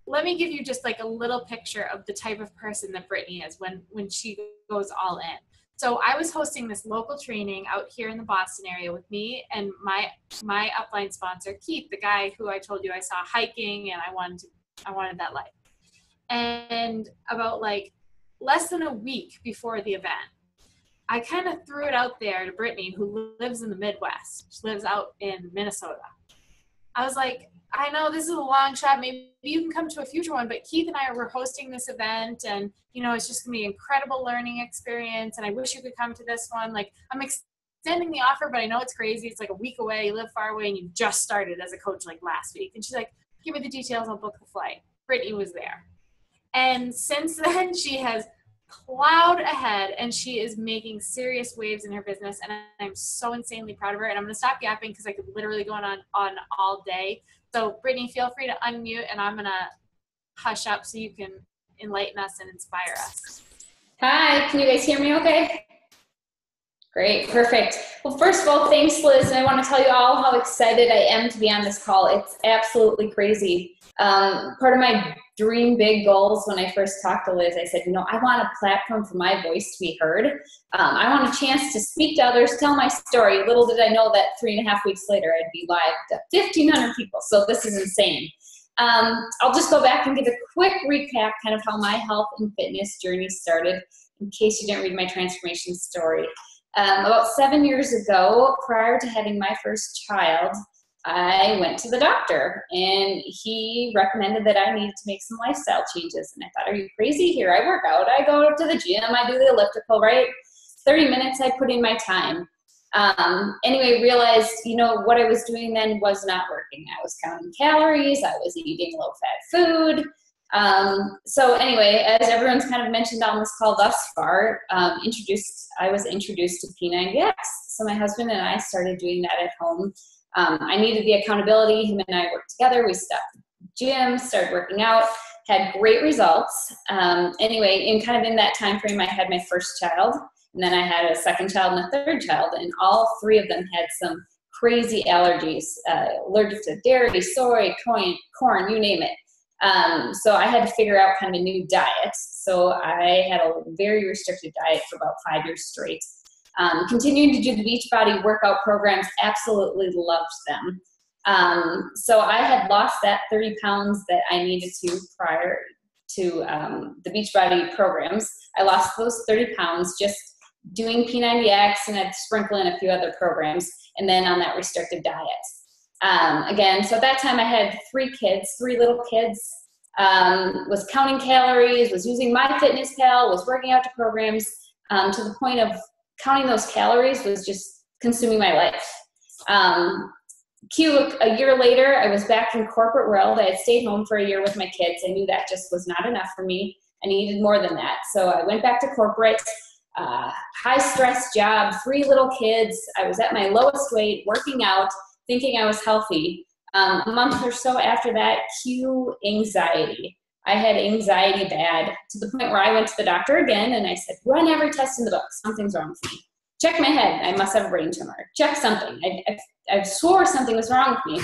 let me give you just like a little picture of the type of person that Brittany is when she goes all in. So I was hosting this local training out here in the Boston area with me and my upline sponsor, Keith, the guy who I told you I saw hiking and I wanted that life. And about like less than a week before the event, I kind of threw it out there to Brittany, who lives in the Midwest. She lives out in Minnesota. I was like, I know this is a long shot. Maybe you can come to a future one, but Keith and I were hosting this event, and, it's just going to be an incredible learning experience, and I wish you could come to this one. Like, I'm extending the offer, but I know it's crazy. It's like a week away. You live far away, and you just started as a coach like last week. And she's like, give me the details. I'll book the flight. Brittany was there. And since then, she has plowed ahead, and she is making serious waves in her business, and I'm so insanely proud of her. And I'm going to stop yapping because I could literally go on all day. So Brittany, feel free to unmute, and I'm going to hush up so you can enlighten us and inspire us. Hi, can you guys hear me okay? Great, perfect. Well, first of all, thanks, Liz, and I want to tell you all how excited I am to be on this call. It's absolutely crazy. Part of my dream big goals when I first talked to Liz, I said, I want a platform for my voice to be heard. I want a chance to speak to others, tell my story. Little did I know that 3.5 weeks later, I'd be live to 1,500 people. So this is insane. I'll just go back and give a quick recap kind of how my health and fitness journey started in case you didn't read my transformation story. About 7 years ago, prior to having my first child, I went to the doctor, and he recommended that I needed to make some lifestyle changes. And I thought, are you crazy? Here, I work out, I go to the gym, I do the elliptical, right? 30 minutes, I put in my time. Anyway, realized, what I was doing then was not working. I was counting calories, I was eating low-fat food. So anyway, as everyone's kind of mentioned on this call thus far, I was introduced to P90X. So my husband and I started doing that at home. I needed the accountability. Him and I worked together. We stopped the gym, started working out, had great results. Anyway, in that time frame, I had my first child, and then I had a second child and a third child, and all three of them had some crazy allergies, allergic to dairy, soy, corn, you name it. So I had to figure out kind of a new diet. So I had a very restricted diet for about 5 years straight. Continuing to do the Beachbody workout programs, absolutely loved them. So I had lost that 30 pounds that I needed to prior to the Beachbody programs. I lost those 30 pounds just doing P90X, and I'd sprinkle in a few other programs, and then on that restricted diet. Again, so at that time I had three little kids, was counting calories, was using MyFitnessPal, was working out to programs, to the point of counting those calories was just consuming my life. A year later, I was back in corporate world. I had stayed home for a year with my kids. I knew that just was not enough for me. I needed more than that. So I went back to corporate, high stress job, 3 little kids. I was at my lowest weight, working out, thinking I was healthy. A month or so after that, cue anxiety. I had anxiety bad, to the point where I went to the doctor again, and I said, run every test in the book. Something's wrong with me. Check my head. I must have a brain tumor. Check something. I swore something was wrong with me.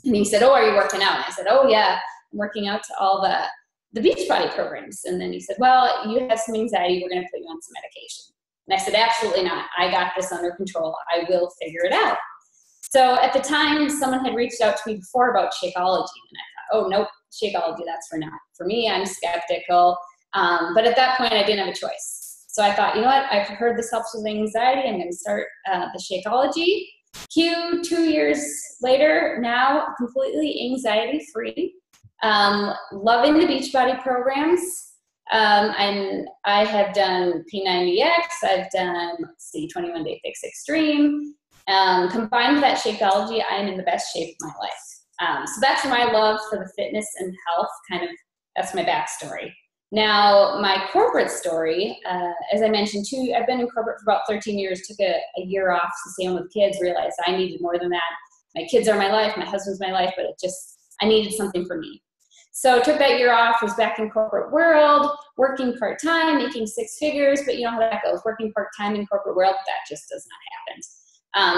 And he said, oh, are you working out? And I said, oh, yeah, I'm working out to all the Beachbody programs. And then he said, well, you have some anxiety. We're going to put you on some medication. And I said, absolutely not. I got this under control. I will figure it out. So at the time, someone had reached out to me before about Shakeology. And I thought, oh, nope, Shakeology, that's for me. I'm skeptical. But at that point, I didn't have a choice. So I thought, you know what? I've heard this helps with anxiety. I'm going to start the Shakeology. 2 years later, now completely anxiety-free. Loving the Beachbody programs. And I have done P90X. I've done, 21-Day Fix Extreme. Combined with that Shakeology, I am in the best shape of my life. So that's my love for the fitness and health, that's my backstory. Now, my corporate story, as I mentioned too, I've been in corporate for about 13 years, took a year off to stay home with kids, realized I needed more than that. My kids are my life, my husband's my life, but I needed something for me. So took that year off, was back in corporate world, working part-time, making 6 figures, but you know how that goes, working part-time in corporate world, that just does not happen.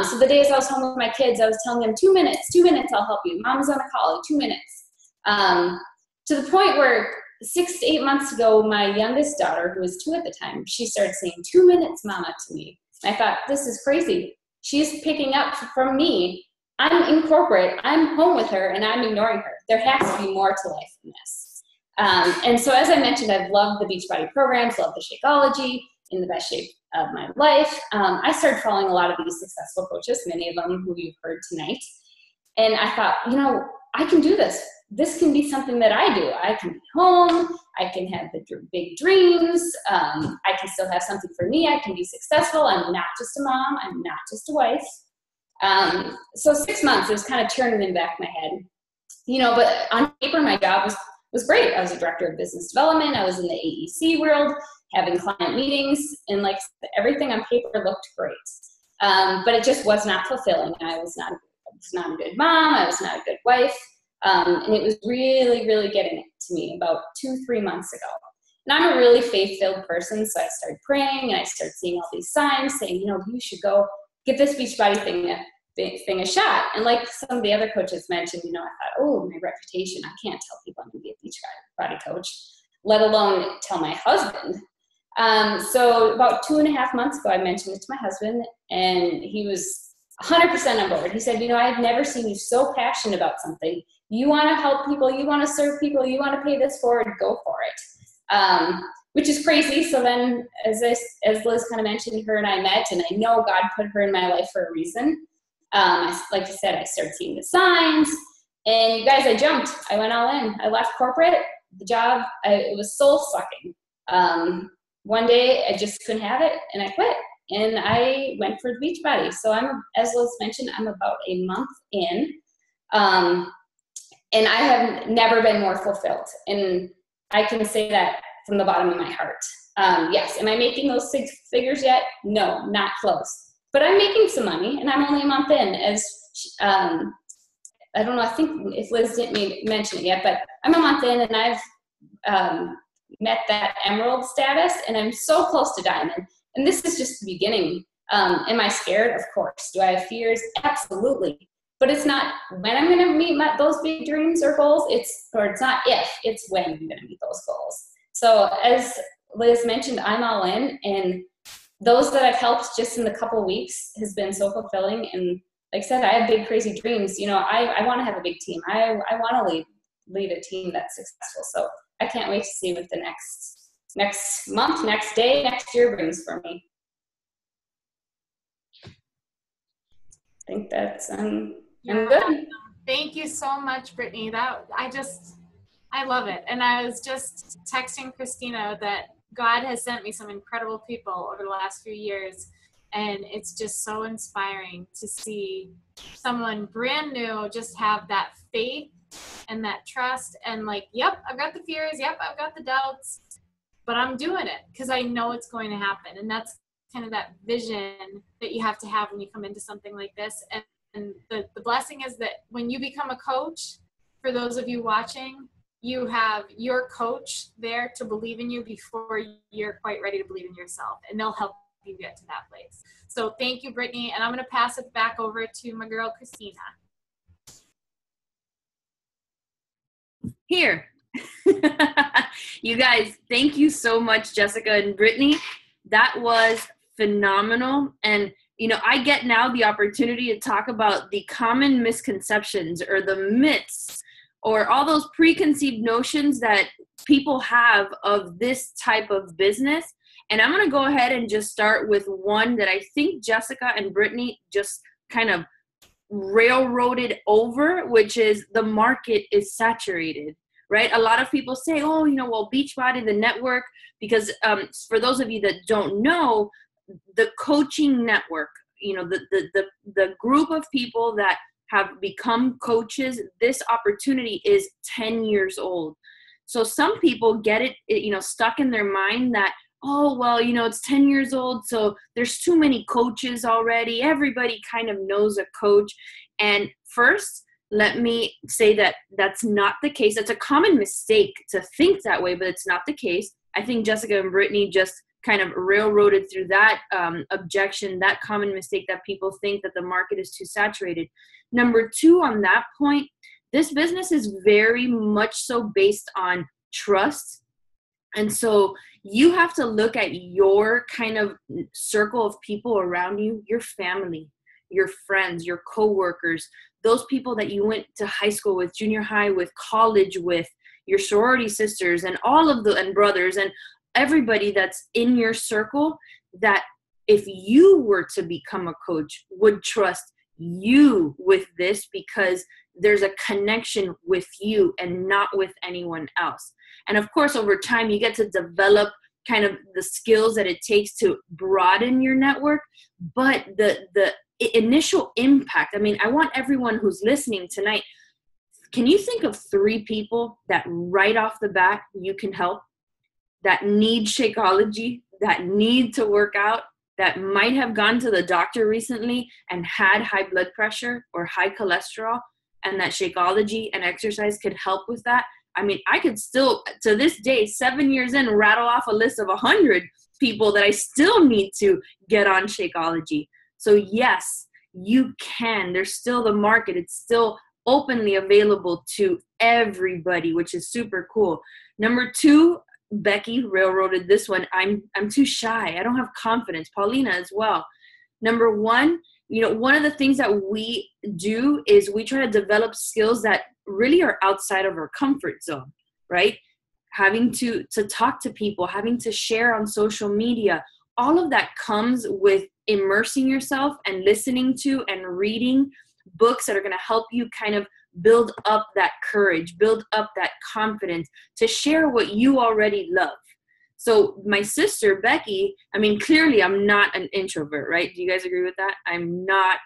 So the days I was home with my kids, I was telling them 2 minutes, I'll help you. Mom's on a call, 2 minutes. To the point where 6 to 8 months ago, my youngest daughter, who was 2 at the time, she started saying, 2 minutes, Mama, to me. I thought, this is crazy. She's picking up from me. I'm in corporate, I'm home with her, and I'm ignoring her. There has to be more to life than this. And so as I mentioned, I've loved the Beachbody programs, loved the Shakeology, in the best shape of my life. I started following a lot of these successful coaches, many of them who you've heard tonight. And I thought, I can do this. This can be something that I do. I can be home. I can have the big dreams. I can still have something for me. I can be successful. I'm not just a mom. I'm not just a wife. So 6 months, it was kind of turning in the back of my head. But on paper, my job was great. I was a director of business development. I was in the AEC world, having client meetings, and everything on paper looked great. But it just was not fulfilling. I was not a good mom. I was not a good wife. And it was really, really getting to me about 2-3 months ago. And I'm a really faith-filled person, so I started praying, and I started seeing all these signs saying, you should go give this Beachbody thing a shot. And like some of the other coaches mentioned, I thought, oh, my reputation, I can't tell people I'm going to be a Beachbody coach, let alone tell my husband. So about 2.5 months ago, I mentioned it to my husband, and he was 100% on board. He said, I've never seen you so passionate about something. You want to help people, you want to serve people, you want to pay this forward, go for it. which is crazy. So then, as Liz kind of mentioned, her and I met, and I know God put her in my life for a reason. Like I said, I started seeing the signs, and you guys, I jumped. I went all in. I left corporate, the job. It was soul sucking. One day, I just couldn't have it, and I quit. And I went for Beachbody. So as Liz mentioned, I'm about a month in, and I have never been more fulfilled. And I can say that from the bottom of my heart. Yes, am I making those 6 figures yet? No, not close. But I'm making some money, and I'm only a month in. As I don't know, I think if Liz didn't mention it yet, but I'm a month in, and I've met that emerald status, and I'm so close to diamond. And this is just the beginning. Am I scared? Of course. Do I have fears? Absolutely. But it's not when I'm going to meet those big dreams or goals. It's not if, it's when I'm going to meet those goals. So as Liz mentioned, I'm all in, and those that I've helped just in the couple of weeks has been so fulfilling. And like I said, I have big, crazy dreams. You know, I want to have a big team. I want to lead a team that's successful. So I can't wait to see what the next month, next day, next year brings for me. I think that's, I'm good. Thank you so much, Brittany. I love it. And I was just texting Christina that God has sent me some incredible people over the last few years. And it's just so inspiring to see someone brand new just have that faith and that trust and like, yep, I've got the fears. Yep, I've got the doubts, but I'm doing it because I know it's going to happen. And that's kind of that vision that you have to have when you come into something like this. And the blessing is that when you become a coach, for those of you watching, you have your coach there to believe in you before you're quite ready to believe in yourself, and they'll help you get to that place. So thank you, Brittany, and I'm going to pass it back over to my girl, Christina. Here. You guys, thank you so much, Jessica and Brittany. That was phenomenal. And you know, I get now the opportunity to talk about the common misconceptions or the myths or all those preconceived notions that people have of this type of business. And I'm going to go ahead and just start with one that I think Jessica and Brittany just kind of railroaded over, which is the market is saturated, right? A lot of people say, oh, you know, well, Beachbody, the network, because for those of you that don't know, the coaching network, you know, the group of people that have become coaches, this opportunity is 10 years old. So some people get it, you know, stuck in their mind that, oh, well, you know, it's 10 years old, so there's too many coaches already. Everybody kind of knows a coach. And first, let me say that that's not the case. That's a common mistake to think that way, but it's not the case. I think Jessica and Brittany just kind of railroaded through that objection, that common mistake that people think that the market is too saturated. Number two, on that point, this business is very much so based on trust. And so you have to look at your kind of circle of people around you, your family, your friends, your coworkers, those people that you went to high school with, junior high with, college with, your sorority sisters and all of the, and brothers and everybody that's in your circle, that if you were to become a coach would trust you with this because there's a connection with you and not with anyone else. And of course, over time, you get to develop kind of the skills that it takes to broaden your network. But the initial impact, I mean, I want everyone who's listening tonight, can you think of 3 people that right off the bat you can help, that need Shakeology, that need to work out, that might have gone to the doctor recently and had high blood pressure or high cholesterol, and that Shakeology and exercise could help with that? I mean, I could still, to this day, 7 years in, rattle off a list of 100 people that I still need to get on Shakeology. So yes, you can. There's still the market. It's still openly available to everybody, which is super cool. Number 2, Becky railroaded this one. I'm too shy. I don't have confidence. Paulina as well. Number 1, you know, one of the things that we do is we try to develop skills that really are outside of our comfort zone, right? having to talk to people, having to share on social media. All of that comes with immersing yourself and listening to and reading books that are going to help you kind of build up that courage, build up that confidence to share what you already love. So my sister, Becky, I mean, clearly I'm not an introvert, right? Do you guys agree with that? I'm not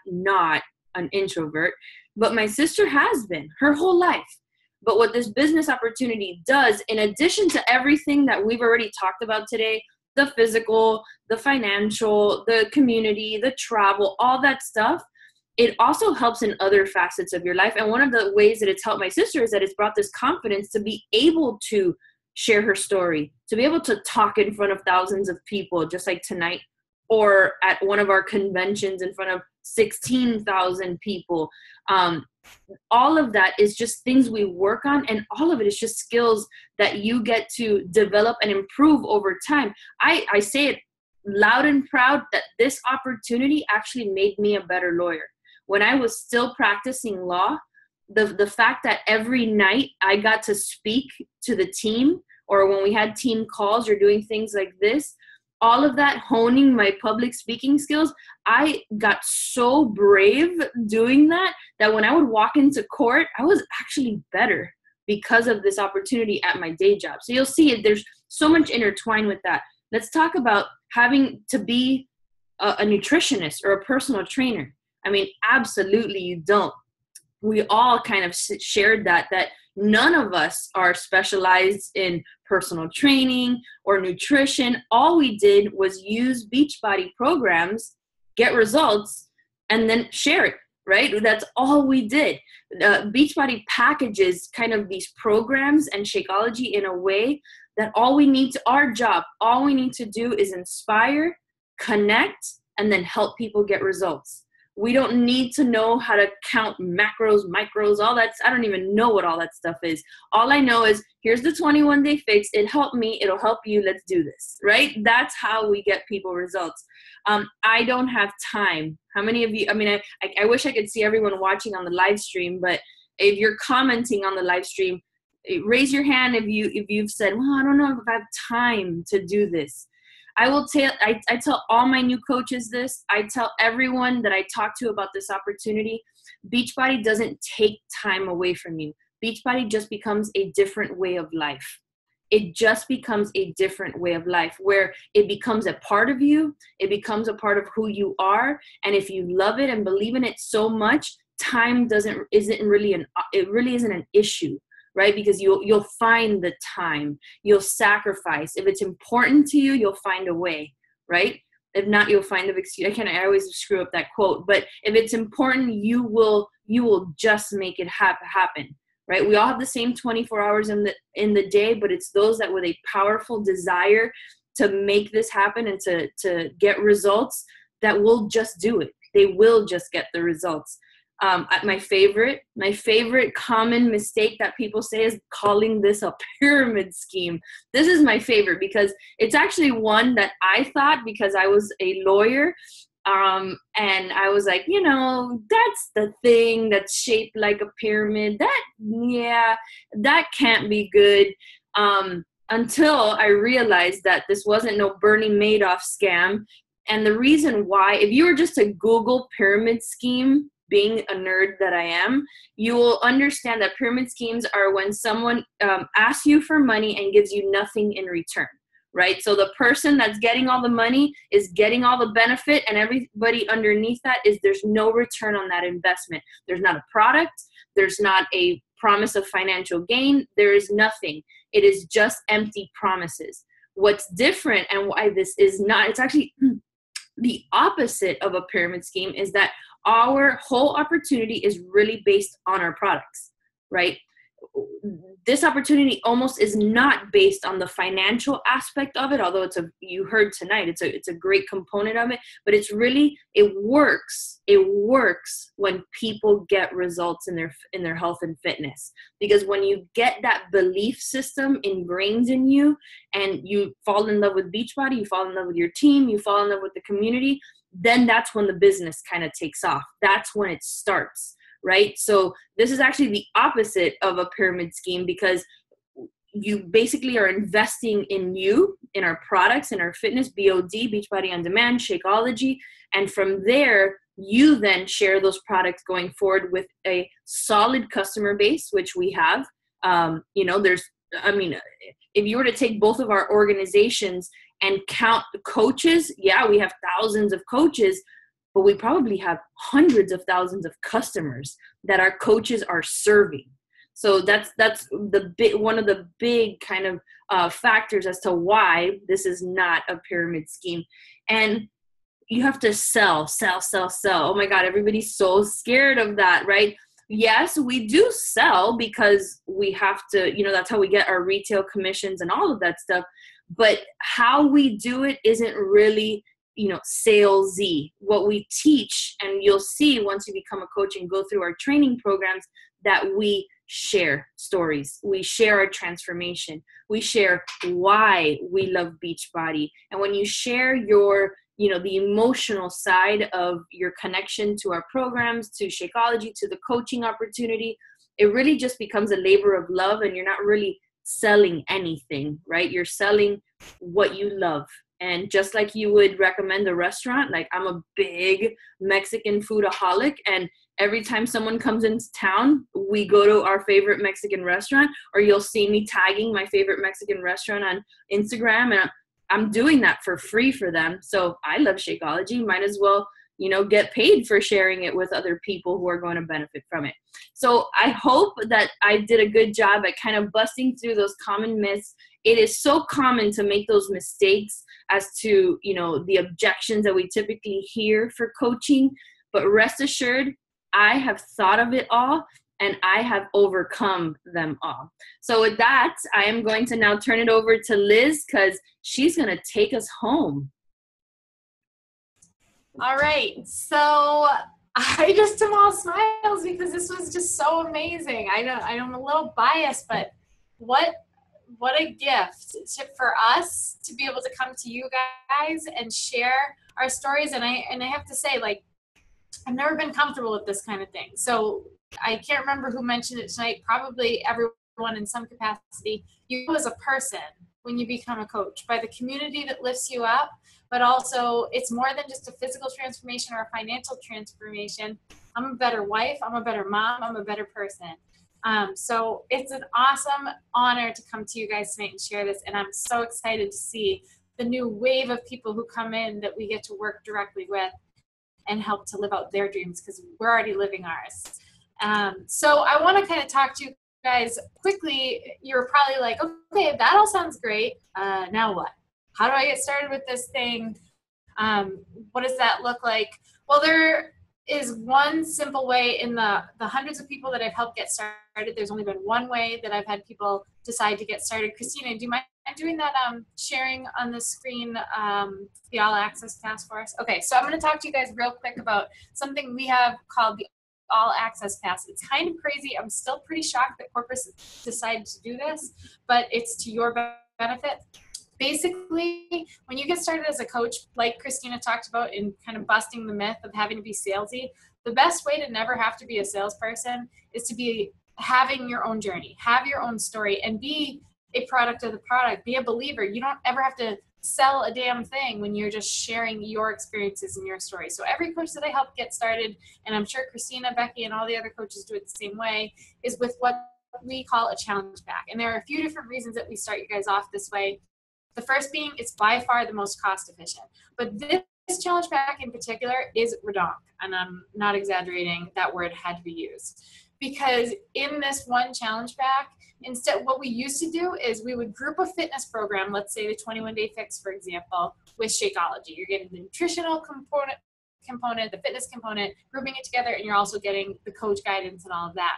an introvert, but my sister has been her whole life. But what this business opportunity does, in addition to everything that we've already talked about today, the physical, the financial, the community, the travel, all that stuff, it also helps in other facets of your life. And one of the ways that it's helped my sister is that it's brought this confidence to be able to share her story, to be able to talk in front of thousands of people, just like tonight, or at one of our conventions in front of 16,000 people. All of that is just things we work on, and all of it is just skills that you get to develop and improve over time. I say it loud and proud that this opportunity actually made me a better lawyer. When I was still practicing law, the fact that every night I got to speak to the team, or when we had team calls or doing things like this, all of that honing my public speaking skills, I got so brave doing that when I would walk into court, I was actually better because of this opportunity at my day job. So you'll see it, there's so much intertwined with that. Let's talk about having to be a nutritionist or a personal trainer. I mean, absolutely you don't. We all kind of shared that none of us are specialized in personal training or nutrition. All we did was use Beachbody programs, get results, and then share it, right? That's all we did. Beachbody packages kind of these programs and Shakeology in a way that all we need to do is inspire, connect, and then help people get results. We don't need to know how to count macros, micros, all that. I don't even know what all that stuff is. All I know is here's the 21-day fix. It helped me. It'll help you. Let's do this, right? That's how we get people results. I don't have time. How many of you, I mean, I wish I could see everyone watching on the live stream, but if you're commenting on the live stream, raise your hand if you've said, well, I don't know if I have time to do this. I tell all my new coaches this. I tell everyone that I talk to about this opportunity. Beachbody doesn't take time away from you. Beachbody just becomes a different way of life. It just becomes a different way of life where it becomes a part of you. It becomes a part of who you are. And if you love it and believe in it so much, time isn't really an issue. Right? Because you'll find the time, you'll sacrifice. If it's important to you, you'll find a way, right? If not, you'll find the excuse. I always screw up that quote, but if it's important, you will just make it happen, right? We all have the same 24 hours in the day, but it's those that with a powerful desire to make this happen and to get results that will just do it. They will just get the results. My favorite common mistake that people say is calling this a pyramid scheme. This is my favorite because it's actually one that I thought because I was a lawyer. And I was like, that's the thing that's shaped like a pyramid. That can't be good. Until I realized that this wasn't no Bernie Madoff scam. And the reason why, if you were just to Google pyramid scheme, being a nerd that I am, you will understand that pyramid schemes are when someone asks you for money and gives you nothing in return, right? So the person that's getting all the money is getting all the benefit, and everybody underneath that there's no return on that investment. There's not a product. There's not a promise of financial gain. There is nothing. It is just empty promises. What's different and why this is not, it's actually the opposite of a pyramid scheme is that our whole opportunity is really based on our products, right? This opportunity almost is not based on the financial aspect of it, although you heard tonight, it's a great component of it, but it works when people get results in their health and fitness. Because when you get that belief system ingrained in you and you fall in love with Beachbody, you fall in love with your team, you fall in love with the community, then that's when the business kind of takes off. That's when it starts, right? So this is actually the opposite of a pyramid scheme because you basically are investing in you, in our products, in our fitness, BOD, Beachbody On Demand, Shakeology. And from there, you then share those products going forward with a solid customer base, which we have. If you were to take both of our organizations and count the coaches, yeah, we have thousands of coaches, but we probably have hundreds of thousands of customers that our coaches are serving. So that's one of the big kind of factors as to why this is not a pyramid scheme. And you have to sell. Oh my God, everybody's so scared of that, right? Yes, we do sell because we have to, that's how we get our retail commissions and all of that stuff. But how we do it isn't really, salesy. What we teach, and you'll see once you become a coach and go through our training programs, that we share stories. We share our transformation. We share why we love Beachbody. And when you share your, the emotional side of your connection to our programs, to Shakeology, to the coaching opportunity, it really just becomes a labor of love, and you're not really selling anything, right? You're selling what you love. And just like you would recommend a restaurant, like I'm a big Mexican foodaholic, and every time someone comes into town, we go to our favorite Mexican restaurant, or you'll see me tagging my favorite Mexican restaurant on Instagram, and I'm doing that for free for them. So I love Shakeology. Might as well, get paid for sharing it with other people who are going to benefit from it. So I hope that I did a good job at kind of busting through those common myths. It is so common to make those mistakes as to, the objections that we typically hear for coaching. But rest assured, I have thought of it all, and I have overcome them all. So with that, I am going to now turn it over to Liz, because she's going to take us home. All right, so I just am all smiles because this was just so amazing. I'm a little biased, but what a gift for us to be able to come to you guys and share our stories. And I have to say, like, I've never been comfortable with this kind of thing. So I can't remember who mentioned it tonight, probably everyone in some capacity. You as a person, when you become a coach, by the community that lifts you up, but also it's more than just a physical transformation or a financial transformation. I'm a better wife, I'm a better mom, I'm a better person. So it's an awesome honor to come to you guys tonight and share this. And I'm so excited to see the new wave of people who come in that we get to work directly with and help to live out their dreams, because we're already living ours. So I want to kind of talk to you guys quickly. You're probably like, okay, that all sounds great. Now what? How do I get started with this thing? What does that look like? Well, there is one simple way. In the hundreds of people that I've helped get started, there's only been one way that I've had people decide to get started. Christina, do you mind doing that sharing on the screen, the All Access Pass for us? Okay, so I'm going to talk to you guys real quick about something we have called the All Access Pass. It's kind of crazy. I'm still pretty shocked that corporate decided to do this, but it's to your benefit. Basically, when you get started as a coach, like Christina talked about in kind of busting the myth of having to be salesy, the best way to never have to be a salesperson is to be having your own journey, have your own story, and be a product of the product, be a believer. You don't ever have to sell a damn thing when you're just sharing your experiences and your story. So every coach that I help get started, and I'm sure Christina, Becky, and all the other coaches do it the same way, is with what we call a challenge pack. And there are a few different reasons that we start you guys off this way. The first being, it's by far the most cost efficient. But this challenge pack in particular is redonk, and I'm not exaggerating, that word had to be used. Because in this one challenge pack, instead, what we used to do is we would group a fitness program, let's say the 21-day fix, for example, with Shakeology. You're getting the nutritional component, the fitness component, grouping it together, and you're also getting the coach guidance and all of that.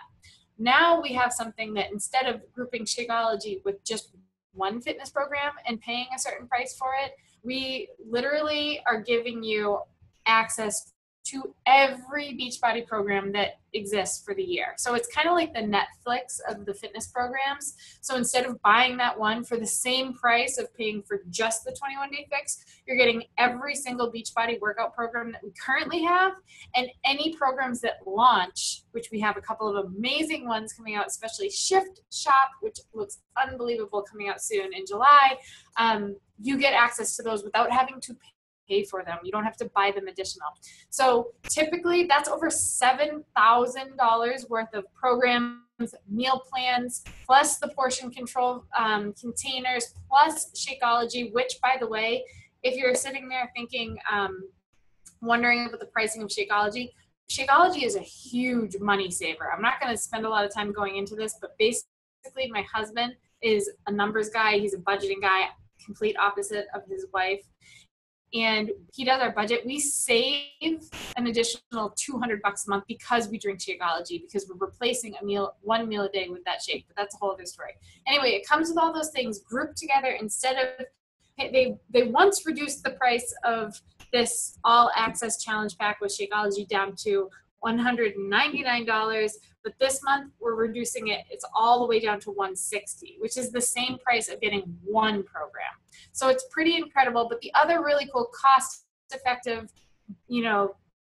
Now we have something that, instead of grouping Shakeology with just one fitness program and paying a certain price for it, we literally are giving you access to every Beachbody program that exists for the year. So it's kind of like the Netflix of the fitness programs. So instead of buying that one for the same price of paying for just the 21-day fix, you're getting every single Beachbody workout program that we currently have, and any programs that launch, which we have a couple of amazing ones coming out, especially Shift Shop, which looks unbelievable, coming out soon in July. You get access to those without having to pay for them. You don't have to buy them additional. So typically that's over $7,000 worth of programs, meal plans, plus the portion control containers, plus Shakeology, which, by the way, if you're sitting there thinking, wondering about the pricing of Shakeology, Shakeology is a huge money saver. I'm not going to spend a lot of time going into this, but basically my husband is a numbers guy. He's a budgeting guy, complete opposite of his wife. And he does our budget. We save an additional $200 a month because we drink Shakeology, because we're replacing one meal a day with that shake. But that's a whole other story. Anyway, it comes with all those things grouped together. Instead of, they once reduced the price of this all access challenge pack with Shakeology down to $199, but this month we're reducing it. It's all the way down to $160, which is the same price of getting one program. So it's pretty incredible. But the other really cool cost-effective,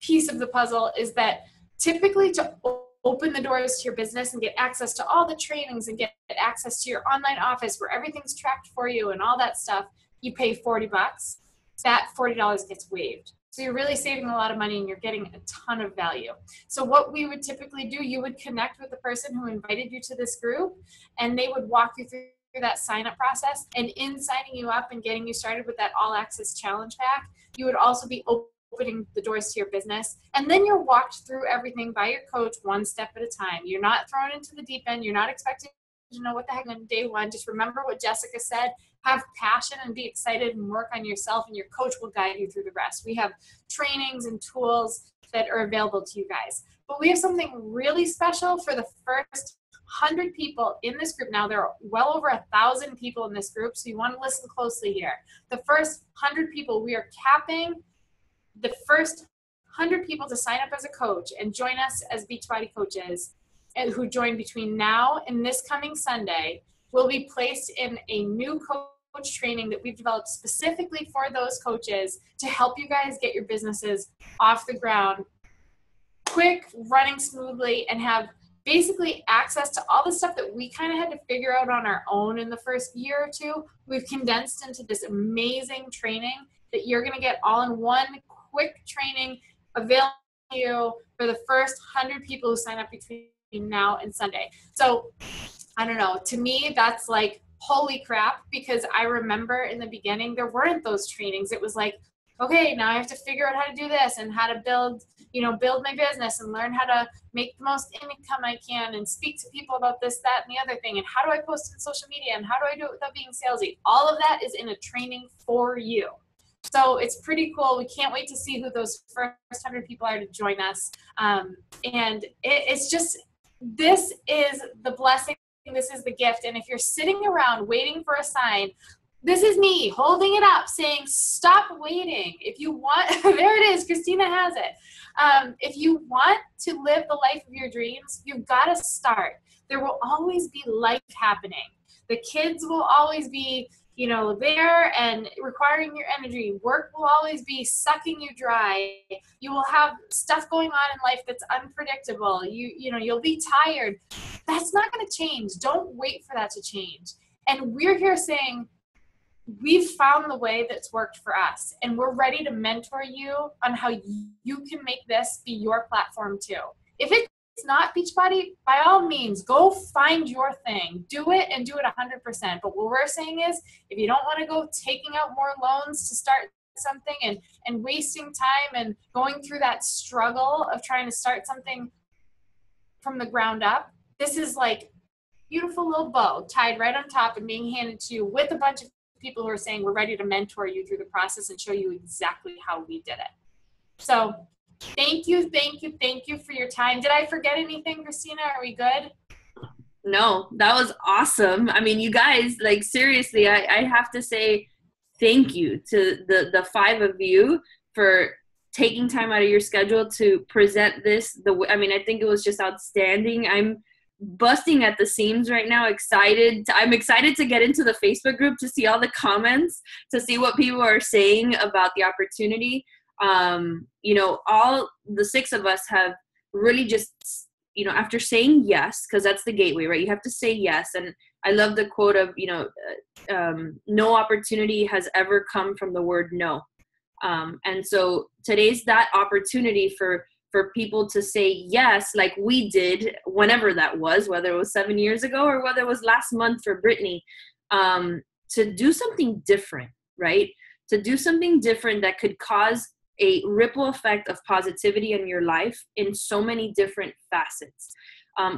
piece of the puzzle is that typically to open the doors to your business and get access to all the trainings and get access to your online office where everything's tracked for you and all that stuff, you pay $40. That $40 gets waived. So you're really saving a lot of money and you're getting a ton of value. So what we would typically do, you would connect with the person who invited you to this group, and they would walk you through that sign-up process. And in signing you up and getting you started with that all-access challenge pack, you would also be opening the doors to your business. And then you're walked through everything by your coach one step at a time. You're not thrown into the deep end. You're not expecting to know what the heck on day one. Just remember what Jessica said. Have passion and be excited and work on yourself, and your coach will guide you through the rest. We have trainings and tools that are available to you guys. But we have something really special for the first 100 people in this group. Now, there are well over 1,000 people in this group, so you want to listen closely here. The first 100 people, we are capping the first 100 people to sign up as a coach and join us as Beachbody coaches, and who join between now and this coming Sunday will be placed in a new coach training that we've developed specifically for those coaches to help you guys get your businesses off the ground quick, running smoothly, and have basically access to all the stuff that we kind of had to figure out on our own in the first year or two. We've condensed into this amazing training that you're going to get all in one quick training available to you for the first 100 people who sign up between now and Sunday. So I don't know, to me that's like holy crap, because I remember in the beginning there weren't those trainings. It was like, okay, now I have to figure out how to do this and how to build my business and learn how to make the most income I can and speak to people about this, that, and the other thing, and how do I post on social media and how do I do it without being salesy. All of that is in a training for you. So it's pretty cool. We can't wait to see who those first 100 people are to join us. And it's just, this is the blessing. This is the gift. And if you're sitting around waiting for a sign, this is me holding it up saying, stop waiting. If you want, there it is, Christina has it. If you want to live the life of your dreams, you've got to start. There will always be life happening. The kids will always be, there and requiring your energy. Work will always be sucking you dry. You will have stuff going on in life that's unpredictable. You'll be tired. That's not going to change. Don't wait for that to change. And we're here saying, we've found the way that's worked for us, and we're ready to mentor you on how you can make this be your platform too. If it's not Beachbody, by all means, go find your thing. Do it and do it 100%. But what we're saying is, if you don't want to go taking out more loans to start something and wasting time and going through that struggle of trying to start something from the ground up, this is like beautiful little bow tied right on top and being handed to you with a bunch of people who are saying we're ready to mentor you through the process and show you exactly how we did it. So thank you for your time. Did I forget anything, Christina? Are we good? No, that was awesome. I mean, you guys, like, seriously, I have to say thank you to the five of you for taking time out of your schedule to present this. I think it was just outstanding. I'm busting at the seams right now, I'm excited to get into the Facebook group to see all the comments, to see what people are saying about the opportunity. All the six of us have really just after saying yes, because that's the gateway, right? You have to say yes. And I love the quote of, no opportunity has ever come from the word no. And so today's that opportunity for people to say yes, like we did, whenever that was, whether it was 7 years ago or whether it was last month for Brittany, to do something different, right? To do something different that could cause a ripple effect of positivity in your life in so many different facets.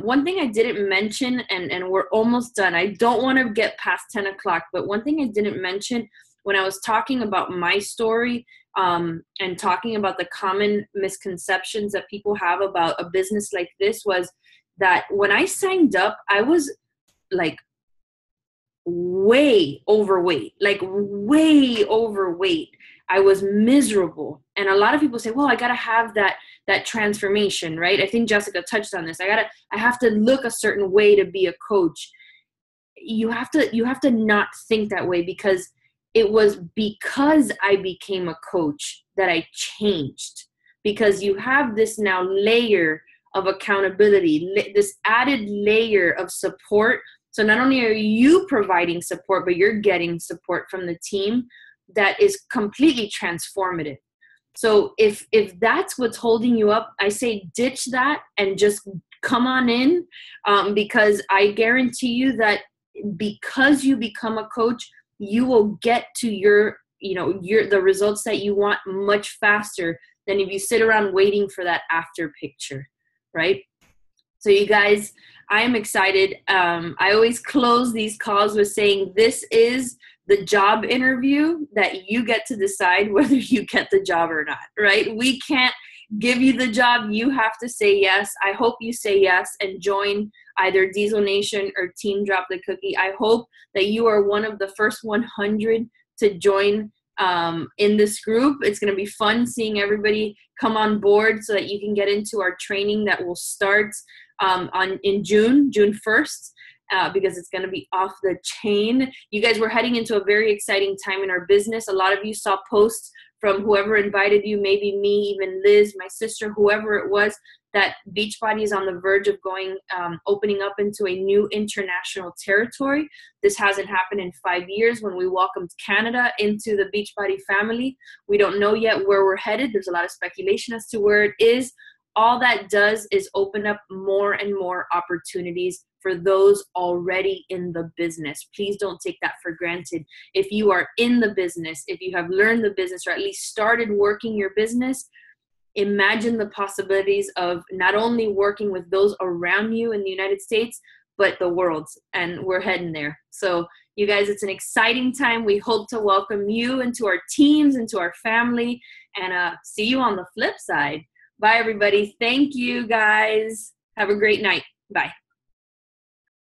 One thing I didn't mention, and we're almost done. I don't want to get past 10 o'clock, but one thing I didn't mention when I was talking about my story, and talking about the common misconceptions that people have about a business like this, was that when I signed up, I was like way overweight. I was miserable. And a lot of people say, well, I got to have that transformation, right? I think Jessica touched on this. I have to look a certain way to be a coach. You have to not think that way, because it was because I became a coach that I changed. Because you have this now layer of accountability, this added layer of support. So not only are you providing support, but you're getting support from the team that is completely transformative. So if that's what's holding you up, I say ditch that and just come on in, because I guarantee you that because you become a coach, you will get to the results that you want much faster than if you sit around waiting for that after picture, right? So you guys, I am excited. I always close these calls with saying this is the job interview that you get to decide whether you get the job or not, right? We can't give you the job. You have to say yes. I hope you say yes and join either Diesel Nation or Team Drop the Cookie. I hope that you are one of the first 100 to join in this group. It's going to be fun seeing everybody come on board so that you can get into our training that will start in June 1st. Because it's going to be off the chain. You guys, we're heading into a very exciting time in our business. A lot of you saw posts from whoever invited you, maybe me, even Liz, my sister, whoever it was, that Beachbody is on the verge of opening up into a new international territory. This hasn't happened in 5 years. When we welcomed Canada into the Beachbody family, we don't know yet where we're headed. There's a lot of speculation as to where it is. All that does is open up more and more opportunities for those already in the business. Please don't take that for granted. If you are in the business, if you have learned the business or at least started working your business, imagine the possibilities of not only working with those around you in the United States, but the world. And we're heading there. So you guys, it's an exciting time. We hope to welcome you into our teams, into our family, and see you on the flip side. Bye, everybody. Thank you, guys. Have a great night. Bye.